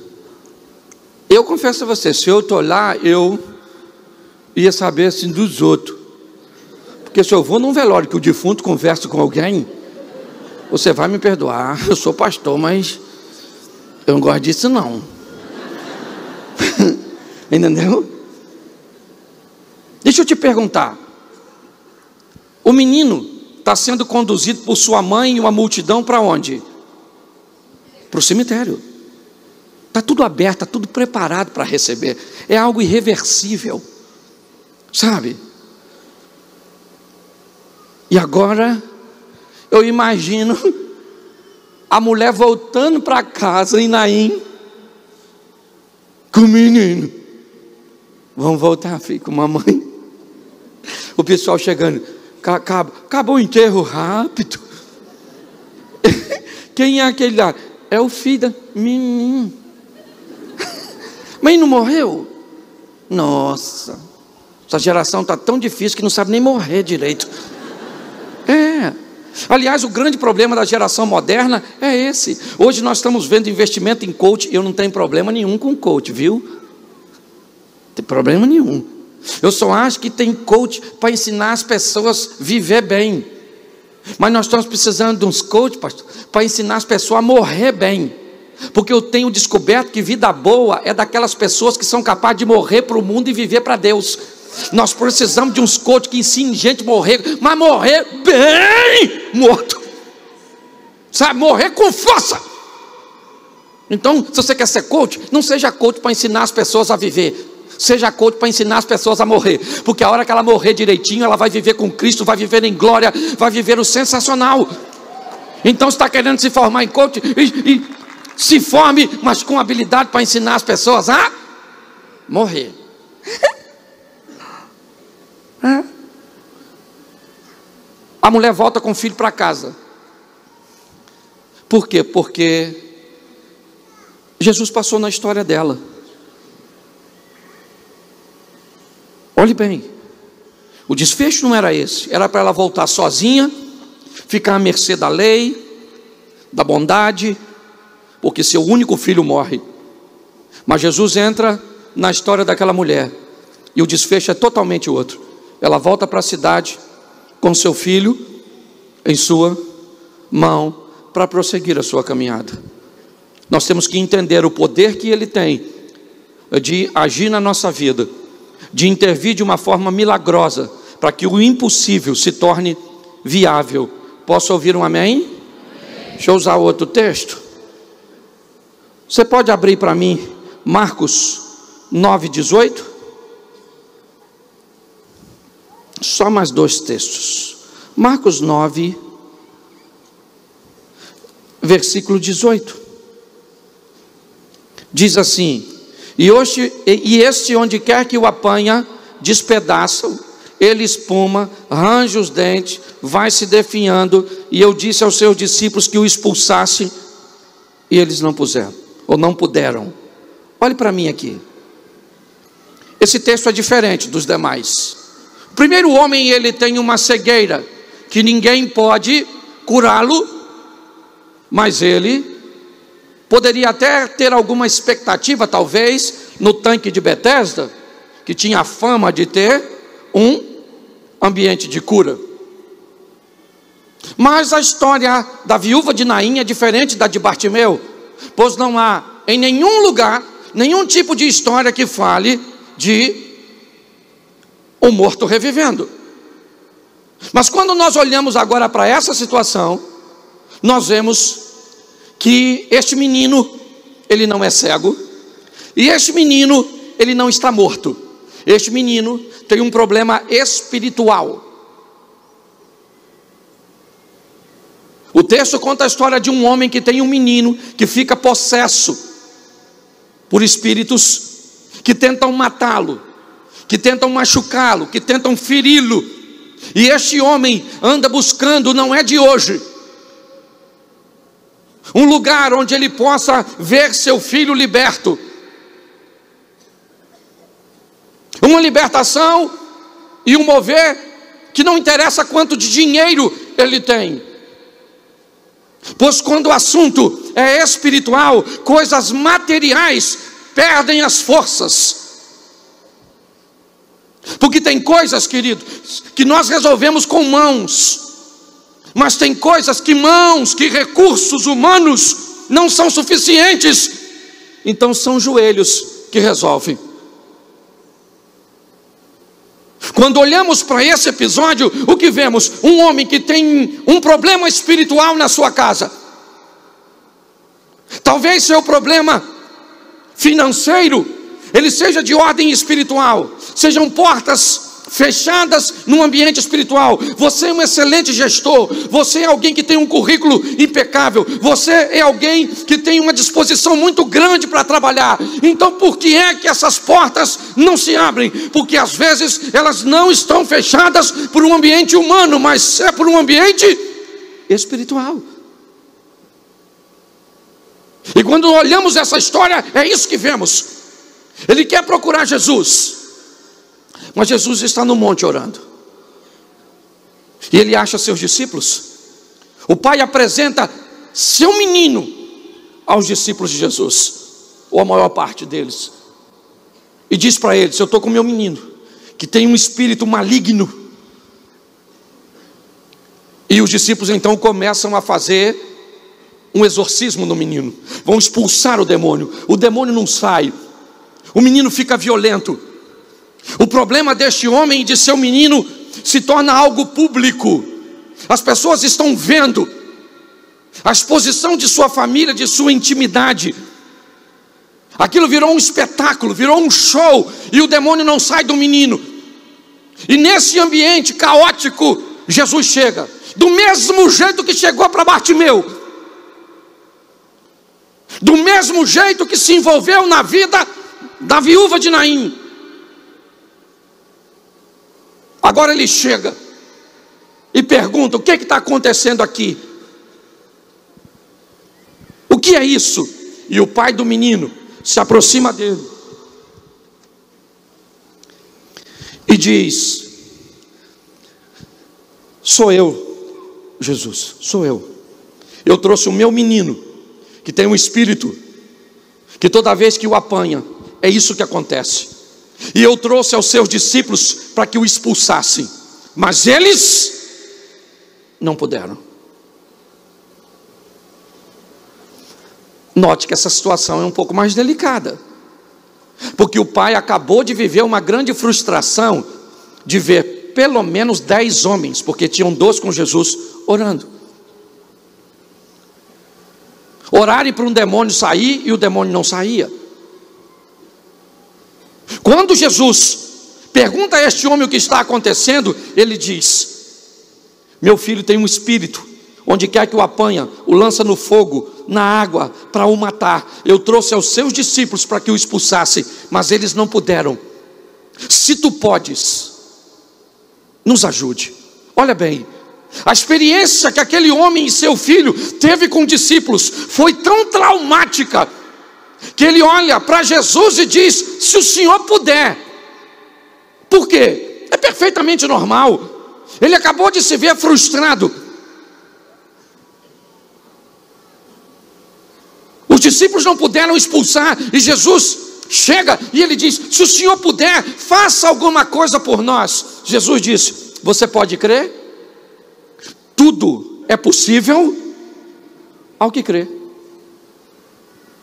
Eu confesso a você, se eu estou lá, eu ia saber assim dos outros. Porque se eu vou num velório que o defunto conversa com alguém, você vai me perdoar, eu sou pastor, mas eu não gosto disso não. Entendeu? Deixa eu te perguntar. O menino está sendo conduzido por sua mãe e uma multidão para onde? Para o cemitério. Está tudo aberto, está tudo preparado para receber. É algo irreversível, sabe? E agora eu imagino a mulher voltando para casa em Naim com o menino. Vamos voltar, filho, com mamãe. O pessoal chegando. Acabou o enterro rápido. Quem é aquele lá? É o filho da menina. Mas não morreu? Nossa, essa geração está tão difícil que não sabe nem morrer direito. Aliás, o grande problema da geração moderna é esse. Hoje nós estamos vendo investimento em coach. Eu não tenho problema nenhum com coach, viu? Tem problema nenhum. Eu só acho que tem coach para ensinar as pessoas a viver bem. Mas nós estamos precisando de uns coach, pastor, para ensinar as pessoas a morrer bem. Porque eu tenho descoberto que vida boa é daquelas pessoas que são capazes de morrer para o mundo e viver para Deus. Nós precisamos de uns coach que ensinem gente a morrer, mas morrer bem morto. Sabe, morrer com força. Então, se você quer ser coach, não seja coach para ensinar as pessoas a viver. Seja coach para ensinar as pessoas a morrer. Porque a hora que ela morrer direitinho, ela vai viver com Cristo, vai viver em glória, vai viver o sensacional. Então, se está querendo se formar em coach, e se forme, mas com habilidade para ensinar as pessoas a morrer. A mulher volta com o filho para casa. Por quê? Porque Jesus passou na história dela. Olhe bem, o desfecho não era esse. Era para ela voltar sozinha, ficar à mercê da lei, da bondade, porque seu único filho morre. Mas Jesus entra na história daquela mulher, e o desfecho é totalmente outro. Ela volta para a cidade com seu filho em sua mão para prosseguir a sua caminhada. Nós temos que entender o poder que Ele tem de agir na nossa vida, de intervir de uma forma milagrosa, para que o impossível se torne viável. Posso ouvir um amém? Amém. Deixa eu usar outro texto. Você pode abrir para mim Marcos 9:18? Só mais 2 textos. Marcos 9, versículo 18. Diz assim: e este onde quer que o apanha, despedaça-o, ele espuma, arranja os dentes, vai se definhando. E eu disse aos seus discípulos que o expulsasse, e eles não puseram, ou não puderam. Olhe para mim aqui. Esse texto é diferente dos demais. O primeiro homem, ele tem uma cegueira, que ninguém pode curá-lo, mas ele poderia até ter alguma expectativa, talvez, no tanque de Betesda, que tinha a fama de ter um ambiente de cura. Mas a história da viúva de Naim é diferente da de Bartimeu, pois não há em nenhum lugar, nenhum tipo de história que fale de um morto revivendo. Mas quando nós olhamos agora para essa situação, nós vemos que este menino, ele não é cego, e este menino, ele não está morto. Este menino tem um problema espiritual. O texto conta a história de um homem que tem um menino que fica possesso por espíritos que tentam matá-lo, que tentam machucá-lo, que tentam feri-lo. E este homem anda buscando, não é de hoje, um lugar onde ele possa ver seu filho liberto. Uma libertação e um mover que não interessa quanto de dinheiro ele tem. Pois quando o assunto é espiritual, coisas materiais perdem as forças. Porque tem coisas, querido, que nós resolvemos com mãos. Mas tem coisas que mãos, que recursos humanos não são suficientes. Então são joelhos que resolvem. Quando olhamos para esse episódio, o que vemos? Um homem que tem um problema espiritual na sua casa. Talvez seu problema financeiro, ele seja de ordem espiritual. Sejam portas fechadas no ambiente espiritual. Você é um excelente gestor, você é alguém que tem um currículo impecável, você é alguém que tem uma disposição muito grande para trabalhar. Então por que é que essas portas não se abrem? Porque às vezes elas não estão fechadas por um ambiente humano, mas é por um ambiente espiritual. E quando olhamos essa história, é isso que vemos. Ele quer procurar Jesus, mas Jesus está no monte orando. E ele acha seus discípulos. O pai apresenta seu menino aos discípulos de Jesus, ou a maior parte deles, e diz para eles: eu estou com meu menino, que tem um espírito maligno. E os discípulos então começam a fazer um exorcismo no menino. Vão expulsar o demônio. O demônio não sai. O menino fica violento. O problema deste homem e de seu menino se torna algo público. As pessoas estão vendo a exposição de sua família, de sua intimidade. Aquilo virou um espetáculo, virou um show, e o demônio não sai do menino. E nesse ambiente caótico, Jesus chega, do mesmo jeito que chegou para Bartimeu, do mesmo jeito que se envolveu na vida da viúva de Naim. Agora ele chega e pergunta: o que está acontecendo aqui? O que é isso? E o pai do menino se aproxima dele e diz: sou eu, Jesus, sou eu. Eu trouxe o meu menino, que tem um espírito, que toda vez que o apanha, é isso que acontece. E eu trouxe aos seus discípulos para que o expulsassem, mas eles não puderam. Note que essa situação é um pouco mais delicada, porque o pai acabou de viver uma grande frustração de ver pelo menos 10 homens, porque tinham 12 com Jesus, orando. Orarem para um demônio sair e o demônio não saía. Quando Jesus pergunta a este homem o que está acontecendo, ele diz: meu filho tem um espírito, onde quer que o apanha, o lança no fogo, na água, para o matar. Eu trouxe aos seus discípulos para que o expulsasse, mas eles não puderam. Se tu podes, nos ajude. Olha bem, a experiência que aquele homem e seu filho teve com discípulos foi tão traumática, que ele olha para Jesus e diz: se o Senhor puder. Por quê? É perfeitamente normal. Ele acabou de se ver frustrado. Os discípulos não puderam expulsar, e Jesus chega e ele diz: se o Senhor puder, faça alguma coisa por nós. Jesus disse: você pode crer? Tudo é possível ao que crê.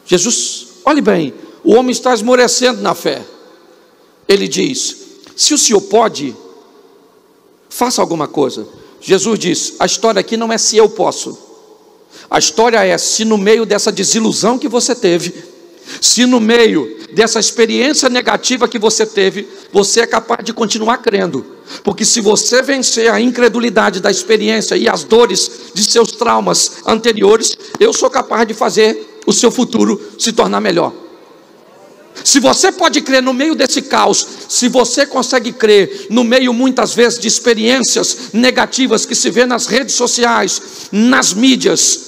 Jesus, olhe bem, o homem está esmorecendo na fé. Ele diz: se o Senhor pode, faça alguma coisa. Jesus diz: a história aqui não é se eu posso. A história é se no meio dessa desilusão que você teve, se no meio dessa experiência negativa que você teve, você é capaz de continuar crendo. Porque se você vencer a incredulidade da experiência e as dores de seus traumas anteriores, eu sou capaz de fazer o seu futuro se tornar melhor. Se você pode crer no meio desse caos, se você consegue crer no meio muitas vezes de experiências negativas que se vê nas redes sociais, nas mídias,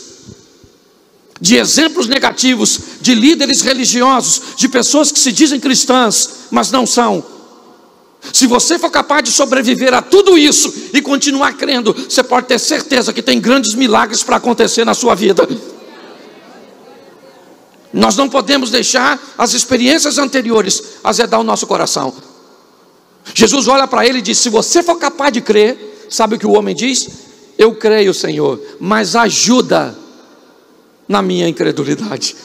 de exemplos negativos, de líderes religiosos, de pessoas que se dizem cristãs, mas não são. Se você for capaz de sobreviver a tudo isso e continuar crendo, você pode ter certeza que tem grandes milagres para acontecer na sua vida. Nós não podemos deixar as experiências anteriores azedar o nosso coração. Jesus olha para ele e diz: se você for capaz de crer, sabe o que o homem diz? Eu creio, Senhor, mas ajuda na minha incredulidade.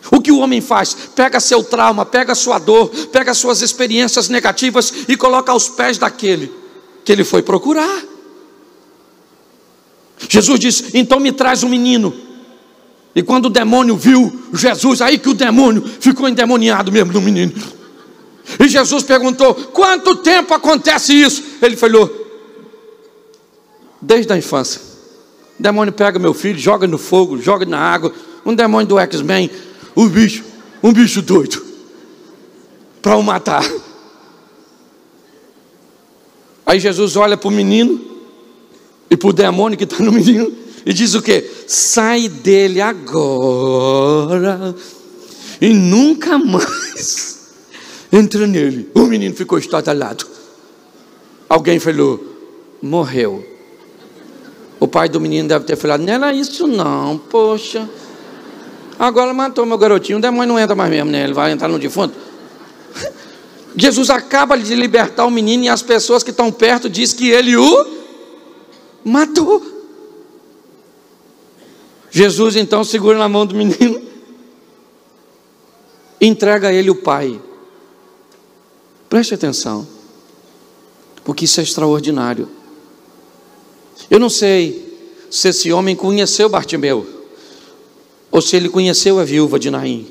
O que o homem faz? Pega seu trauma, pega sua dor, pega suas experiências negativas e coloca aos pés daquele que ele foi procurar. Jesus diz: então me traz um menino. E quando o demônio viu Jesus, aí que o demônio ficou endemoniado mesmo no menino. E Jesus perguntou: quanto tempo acontece isso? Ele falou: desde a infância. O demônio pega meu filho, joga no fogo, joga na água. Um demônio do X-Men, um bicho doido, para o matar. Aí Jesus olha para o menino e para o demônio que está no menino e diz o quê? Sai dele agora e nunca mais entra nele. O menino ficou estadalhado. Alguém falou: morreu. O pai do menino deve ter falado: não era isso não, poxa, agora matou meu garotinho, o demônio não entra mais mesmo, né? Ele vai entrar no defunto. Jesus acaba de libertar o menino e as pessoas que estão perto dizem que ele o matou. Jesus então segura na mão do menino, entrega a ele o pai. Preste atenção, porque isso é extraordinário. Eu não sei se esse homem conheceu Bartimeu, ou se ele conheceu a viúva de Naim.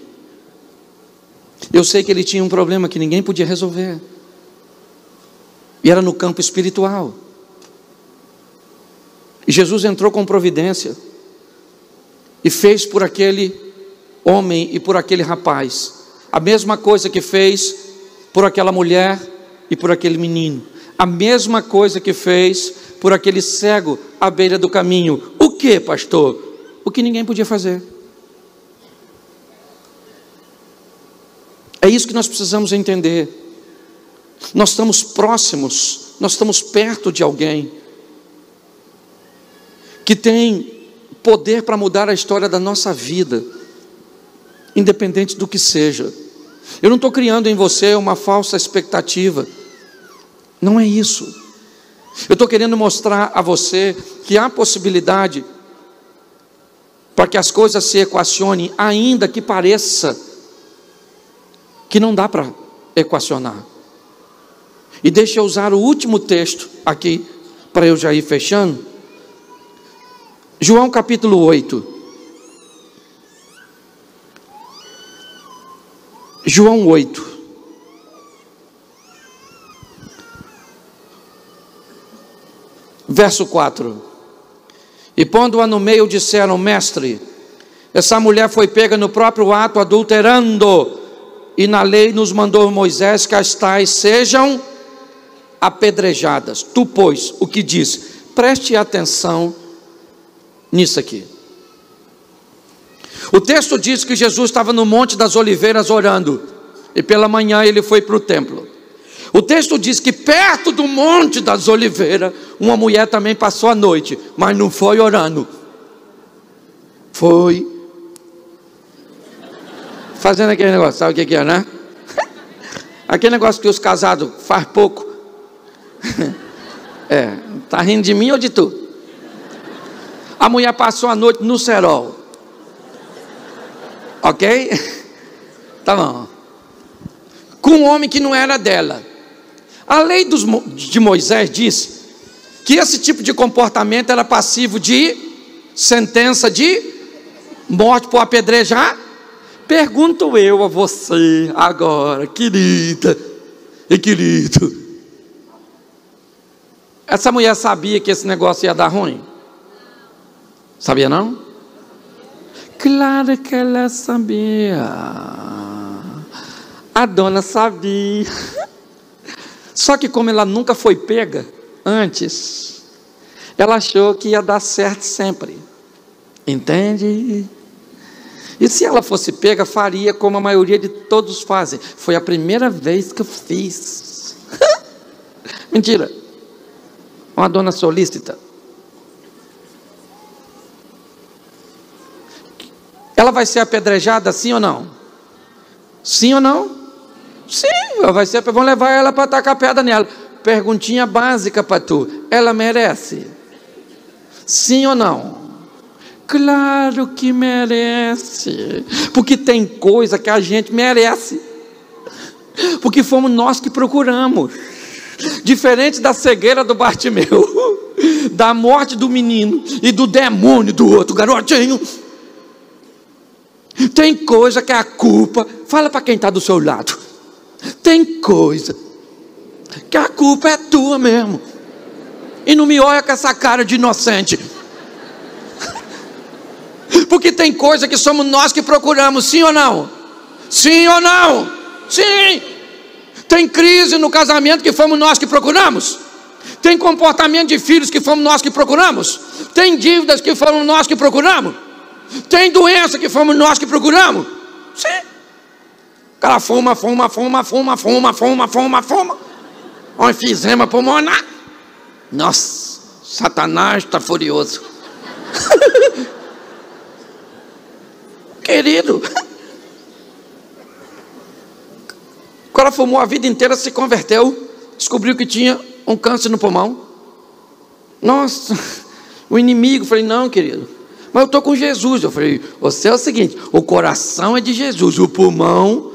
Eu sei que ele tinha um problema que ninguém podia resolver, e era no campo espiritual. E Jesus entrou com providência e fez por aquele homem e por aquele rapaz a mesma coisa que fez por aquela mulher e por aquele menino, a mesma coisa que fez por aquele cego à beira do caminho. O que, pastor? O que ninguém podia fazer. É isso que nós precisamos entender. Nós estamos próximos, nós estamos perto de alguém que tem poder para mudar a história da nossa vida, independente do que seja. Eu não estou criando em você uma falsa expectativa, não é isso. Eu estou querendo mostrar a você que há possibilidade para que as coisas se equacionem, ainda que pareça que não dá para equacionar. E deixa eu usar o último texto aqui, para eu já ir fechando. João capítulo 8. João 8. Verso 4. E pondo-a no meio, disseram: mestre, essa mulher foi pega no próprio ato, adulterando, e na lei nos mandou Moisés que as tais sejam apedrejadas. Tu, pois, o que diz? Preste atenção nisso aqui. O texto diz que Jesus estava no Monte das Oliveiras orando, e pela manhã ele foi para o templo. O texto diz que perto do Monte das Oliveiras, uma mulher também passou a noite, mas não foi orando, foi fazendo aquele negócio, sabe o que é, né? Aquele negócio que os casados faz pouco. Tá rindo de mim ou de tu? A mulher passou a noite no cerol. Ok? Tá bom. Com um homem que não era dela. A lei de Moisés diz que esse tipo de comportamento era passivo de sentença de morte por apedrejar. Pergunto eu a você agora, querida e querido, essa mulher sabia que esse negócio ia dar ruim? Sabia não? Claro que ela sabia. A dona sabia. Só que como ela nunca foi pega antes, ela achou que ia dar certo sempre. Entende? E se ela fosse pega, faria como a maioria de todos fazem. Foi a primeira vez que eu fiz. Mentira. Uma dona solícita. Ela vai ser apedrejada, sim ou não? Sim ou não? Sim, ela vai ser. Vão levar ela para tacar pedra nela. Perguntinha básica para tu: ela merece? Sim ou não? Claro que merece, porque tem coisa que a gente merece, porque fomos nós que procuramos. Diferente da cegueira do Bartimeu, da morte do menino e do demônio do outro garotinho, tem coisa que a culpa, fala para quem está do seu lado, tem coisa que a culpa é tua mesmo, e não me olha com essa cara de inocente, porque tem coisa que somos nós que procuramos, sim ou não? Sim ou não? Sim. Tem crise no casamento que fomos nós que procuramos. Tem comportamento de filhos que fomos nós que procuramos. Tem dívidas que fomos nós que procuramos. Tem doença que fomos nós que procuramos. Sim. O cara fuma. Um enfisema pulmonar. Nossa, Satanás está furioso. Querido, o cara fumou a vida inteira, se converteu, descobriu que tinha um câncer no pulmão. Nossa, o inimigo, falei, não, querido, mas eu estou com Jesus. Eu falei, você é o seguinte, o coração é de Jesus, o pulmão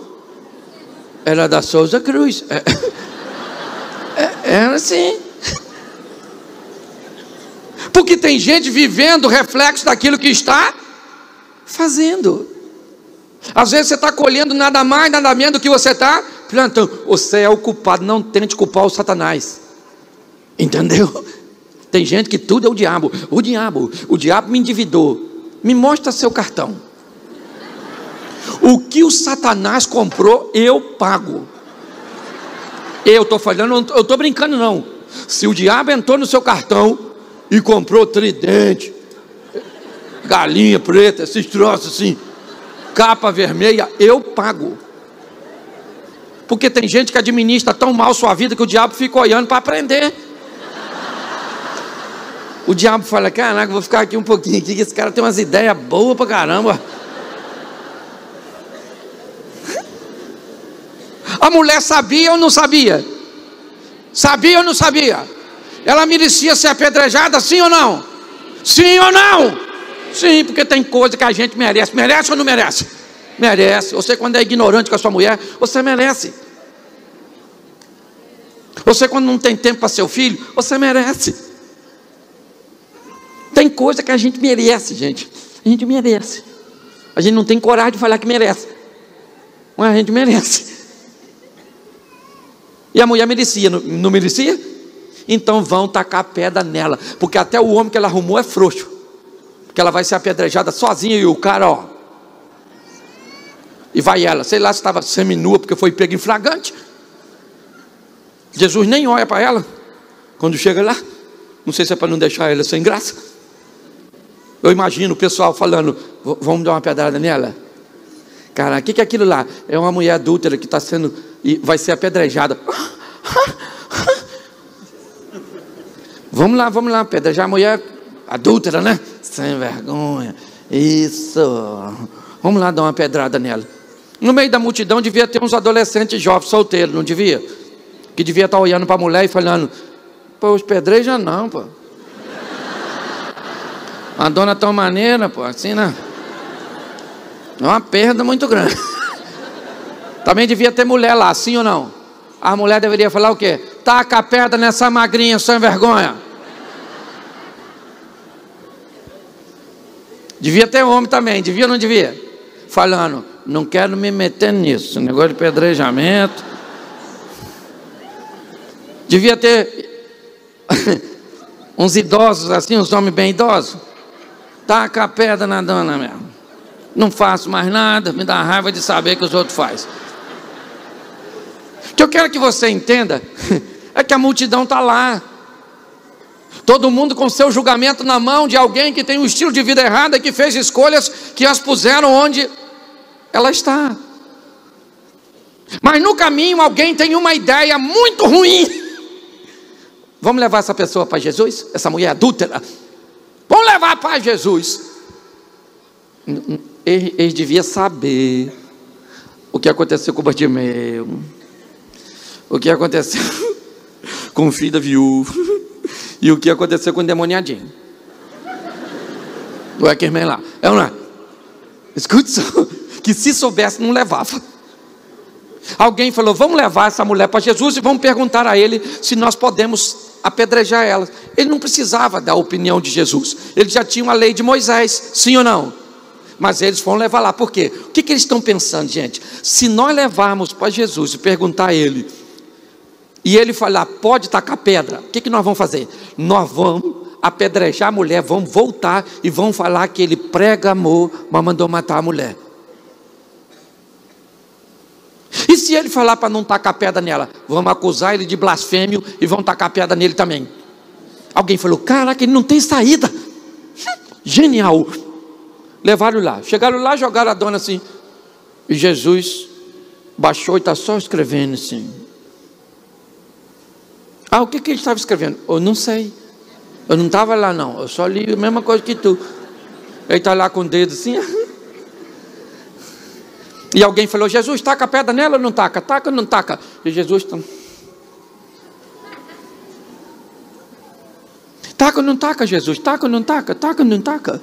era da Souza Cruz. Era assim. Porque tem gente vivendo o reflexo daquilo que está fazendo. Às vezes você está colhendo nada mais, nada menos do que você está plantando. Você é o culpado, não tente culpar o Satanás. Entendeu? Tem gente que tudo é o diabo. O diabo me endividou. Me mostra seu cartão. O que o Satanás comprou, eu pago. Eu estou falando, eu estou brincando não. Se o diabo entrou no seu cartão e comprou tridente, galinha preta, esses troços assim, capa vermelha, eu pago. Porque tem gente que administra tão mal sua vida que o diabo fica olhando para aprender. O diabo fala, caraca, vou ficar aqui um pouquinho aqui, que esse cara tem umas ideias boas pra caramba. A mulher sabia ou não sabia? Sabia ou não sabia? Ela merecia ser apedrejada, sim ou não? Sim ou não? Sim, porque tem coisa que a gente merece. Merece ou não merece? Merece. Você, quando é ignorante com a sua mulher, você merece. Você, quando não tem tempo para seu filho, você merece. Tem coisa que a gente merece, gente. A gente merece. A gente não tem coragem de falar que merece, mas a gente merece. E a mulher merecia, não merecia? Então vão tacar pedra nela, porque até o homem que ela arrumou é frouxo, porque ela vai ser apedrejada sozinha e o cara, ó. E vai ela, sei lá se estava seminua porque foi pego em flagrante. Jesus nem olha para ela quando chega lá. Não sei se é para não deixar ela sem graça. Eu imagino o pessoal falando: vamos dar uma pedrada nela. Cara, o que é aquilo lá? É uma mulher adúltera que está sendo e vai ser apedrejada. Vamos lá, apedrejar a mulher adúltera, né? Sem vergonha. Isso. Vamos lá dar uma pedrada nela. No meio da multidão devia ter uns adolescentes jovens, solteiros, não devia? Que devia estar olhando para a mulher e falando: pô, os pedreja não, pô. A dona tão maneira, pô, assim, né? É uma perda muito grande. Também devia ter mulher lá, sim ou não? A mulher deveria falar o quê? Taca a pedra nessa magrinha sem vergonha. Devia ter homem também, devia ou não devia? Falando: não quero me meter nisso, negócio de pedrejamento. Devia ter uns idosos assim, uns homens bem idosos. Taca a pedra na dona mesmo. Não faço mais nada, me dá raiva de saber que os outros fazem. O que eu quero que você entenda é que a multidão está lá. Todo mundo com seu julgamento na mão de alguém que tem um estilo de vida errado e que fez escolhas que as puseram onde ela está. Mas no caminho alguém tem uma ideia muito ruim. Vamos levar essa pessoa para Jesus? Essa mulher adúltera? Vamos levar para Jesus. Eles deviam saber o que aconteceu com o Bartimeu, o que aconteceu com o filho da viúva e o que aconteceu com o endemoniadinho. Do Eckerman lá. É ou não é? Escute só, que se soubesse não levava. Alguém falou: vamos levar essa mulher para Jesus e vamos perguntar a ele se nós podemos apedrejar ela. Ele não precisava da opinião de Jesus. Ele já tinha uma lei de Moisés, sim ou não? Mas eles foram levar lá. Por quê? O que eles estão pensando, gente? Se nós levarmos para Jesus e perguntar a ele, e ele falar: pode tacar pedra, o que nós vamos fazer? Nós vamos apedrejar a mulher, vamos voltar e vamos falar que ele prega amor, mas mandou matar a mulher. E se ele falar para não tacar pedra nela? Vamos acusar ele de blasfêmio e vamos tacar pedra nele também. Alguém falou: caraca, ele não tem saída. Genial. Levaram lá, chegaram lá, jogaram a dona assim. E Jesus baixou e está só escrevendo assim. O que ele estava escrevendo? Eu não sei. Eu não estava lá não, eu só li a mesma coisa que tu. Ele está lá com o dedo assim. E alguém falou: Jesus, taca a pedra nela ou não taca? Taca ou não taca? E Jesus está... Taca ou não taca, Jesus? Taca ou não taca? Taca ou não taca?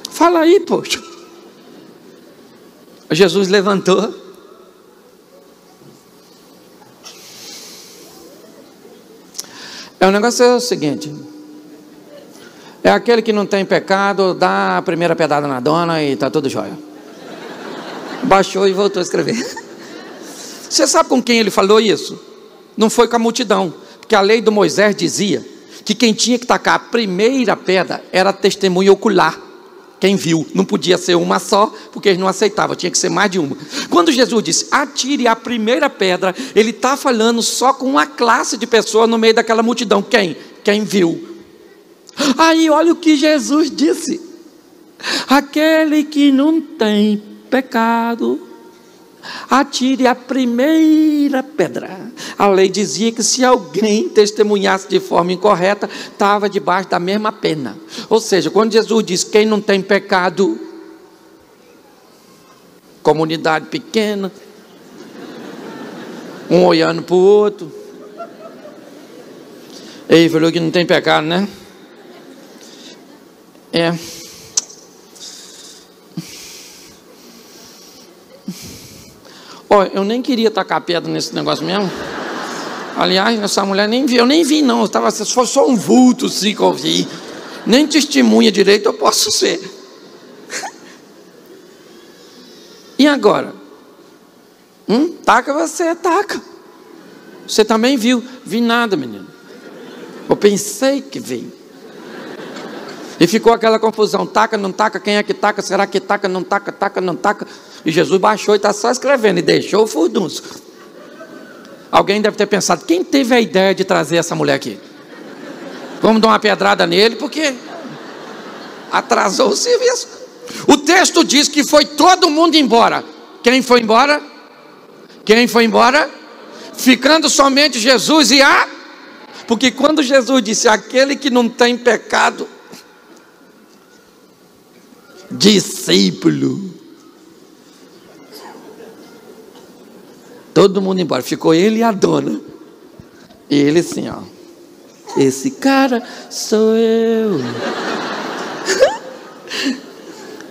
Fala aí, poxa. Jesus levantou. O negócio é o seguinte: é aquele que não tem pecado, dá a primeira pedrada na dona e está tudo jóia. Baixou e voltou a escrever. Você sabe com quem ele falou isso? Não foi com a multidão, porque a lei do Moisés dizia que quem tinha que tacar a primeira pedra era testemunha ocular. Quem viu, não podia ser uma só, porque eles não aceitavam, tinha que ser mais de uma. Quando Jesus disse: atire a primeira pedra, ele está falando só com uma classe de pessoas no meio daquela multidão. Quem? Quem viu. Aí olha o que Jesus disse: aquele que não tem pecado, atire a primeira pedra. A lei dizia que se alguém testemunhasse de forma incorreta, estava debaixo da mesma pena. Ou seja, quando Jesus diz quem não tem pecado, comunidade pequena, um olhando para o outro. Ele falou que não tem pecado, né? Ó, eu nem queria tacar pedra nesse negócio mesmo. Aliás, essa mulher nem vi, eu nem vi não, se fosse só um vulto assim que eu vi. Nem testemunha direito eu posso ser. E agora? Taca você, taca. Você também viu? Vi nada, menino. Eu pensei que vi. E ficou aquela confusão, taca, não taca, quem é que taca, será que taca, não taca, taca, não taca. E Jesus baixou e está só escrevendo e deixou o furdunço. Alguém deve ter pensado, quem teve a ideia de trazer essa mulher aqui? Vamos dar uma pedrada nele, porque atrasou o serviço. O texto diz que foi todo mundo embora. Quem foi embora? Quem foi embora? Ficando somente Jesus e a... Porque quando Jesus disse, aquele que não tem pecado, discípulo, todo mundo embora, ficou ele e a dona. E ele assim, ó, esse cara sou eu.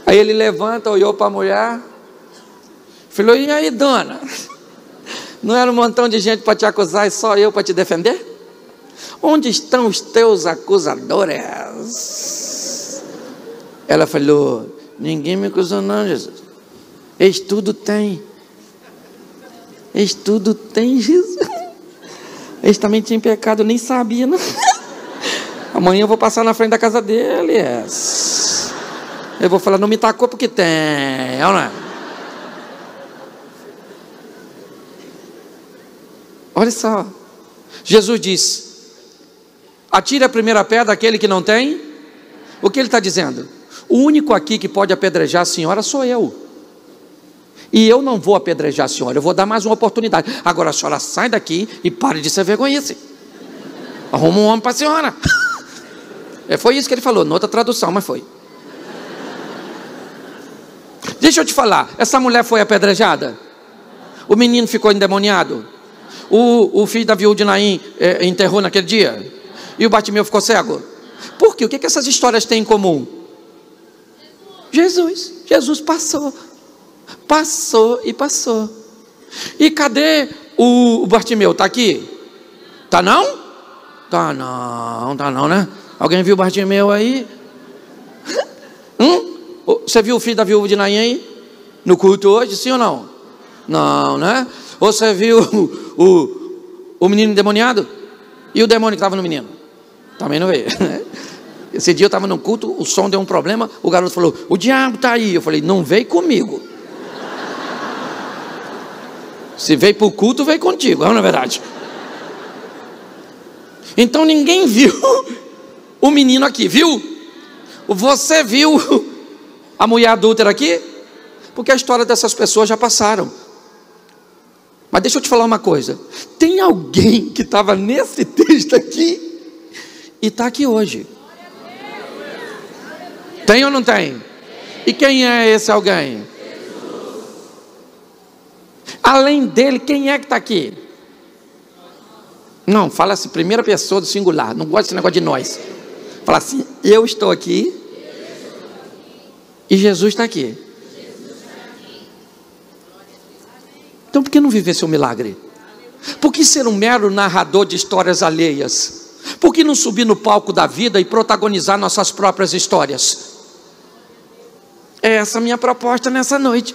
Aí ele levanta, olhou para a mulher, falou, e aí, dona? Não era um montão de gente para te acusar e só eu para te defender? Onde estão os teus acusadores? Ela falou, ninguém me acusou não, Jesus. Eis tudo tem. Eis tudo tem, Jesus. Eles também tinham pecado, eu nem sabia, não. Amanhã eu vou passar na frente da casa dele. Eu vou falar, não me tacou porque tem, não é? Olha só, Jesus diz, atire a primeira pedra aquele que não tem. O que ele está dizendo? O único aqui que pode apedrejar a senhora sou eu. E eu não vou apedrejar a senhora, eu vou dar mais uma oportunidade. Agora a senhora sai daqui e pare de ser vergonhice. Arruma um homem para a senhora. Foi isso que ele falou, noutra tradução, mas foi. Deixa eu te falar, essa mulher foi apedrejada? O menino ficou endemoniado? O filho da viúva de Naim enterrou naquele dia? E o Bartimeu ficou cego? Por quê? O que essas histórias têm em comum? Jesus passou. Passou e passou. E cadê o Bartimeu? Está aqui? Está não? Tá não, né? Alguém viu o Bartimeu aí? Você viu o filho da viúva de Naim aí? No culto hoje, sim ou não? Não, né? Ou você viu o menino endemoniado? E o demônio que estava no menino? Também não veio. Esse dia eu estava no culto, o som deu um problema, o garoto falou, o diabo está aí. Eu falei, não veio comigo. Se veio para o culto, veio contigo, não é verdade? Então ninguém viu o menino aqui, viu? Você viu a mulher adúltera aqui? Porque a história dessas pessoas já passaram. Mas deixa eu te falar uma coisa, tem alguém que estava nesse texto aqui e está aqui hoje. Tem ou não tem? E quem é esse alguém? Além dele, quem é que está aqui? Não, fala assim, primeira pessoa do singular, não gosto desse negócio de nós. Fala assim, eu estou aqui e Jesus está aqui. Então por que não viver seu milagre? Por que ser um mero narrador de histórias alheias? Por que não subir no palco da vida e protagonizar nossas próprias histórias? É essa a minha proposta nessa noite.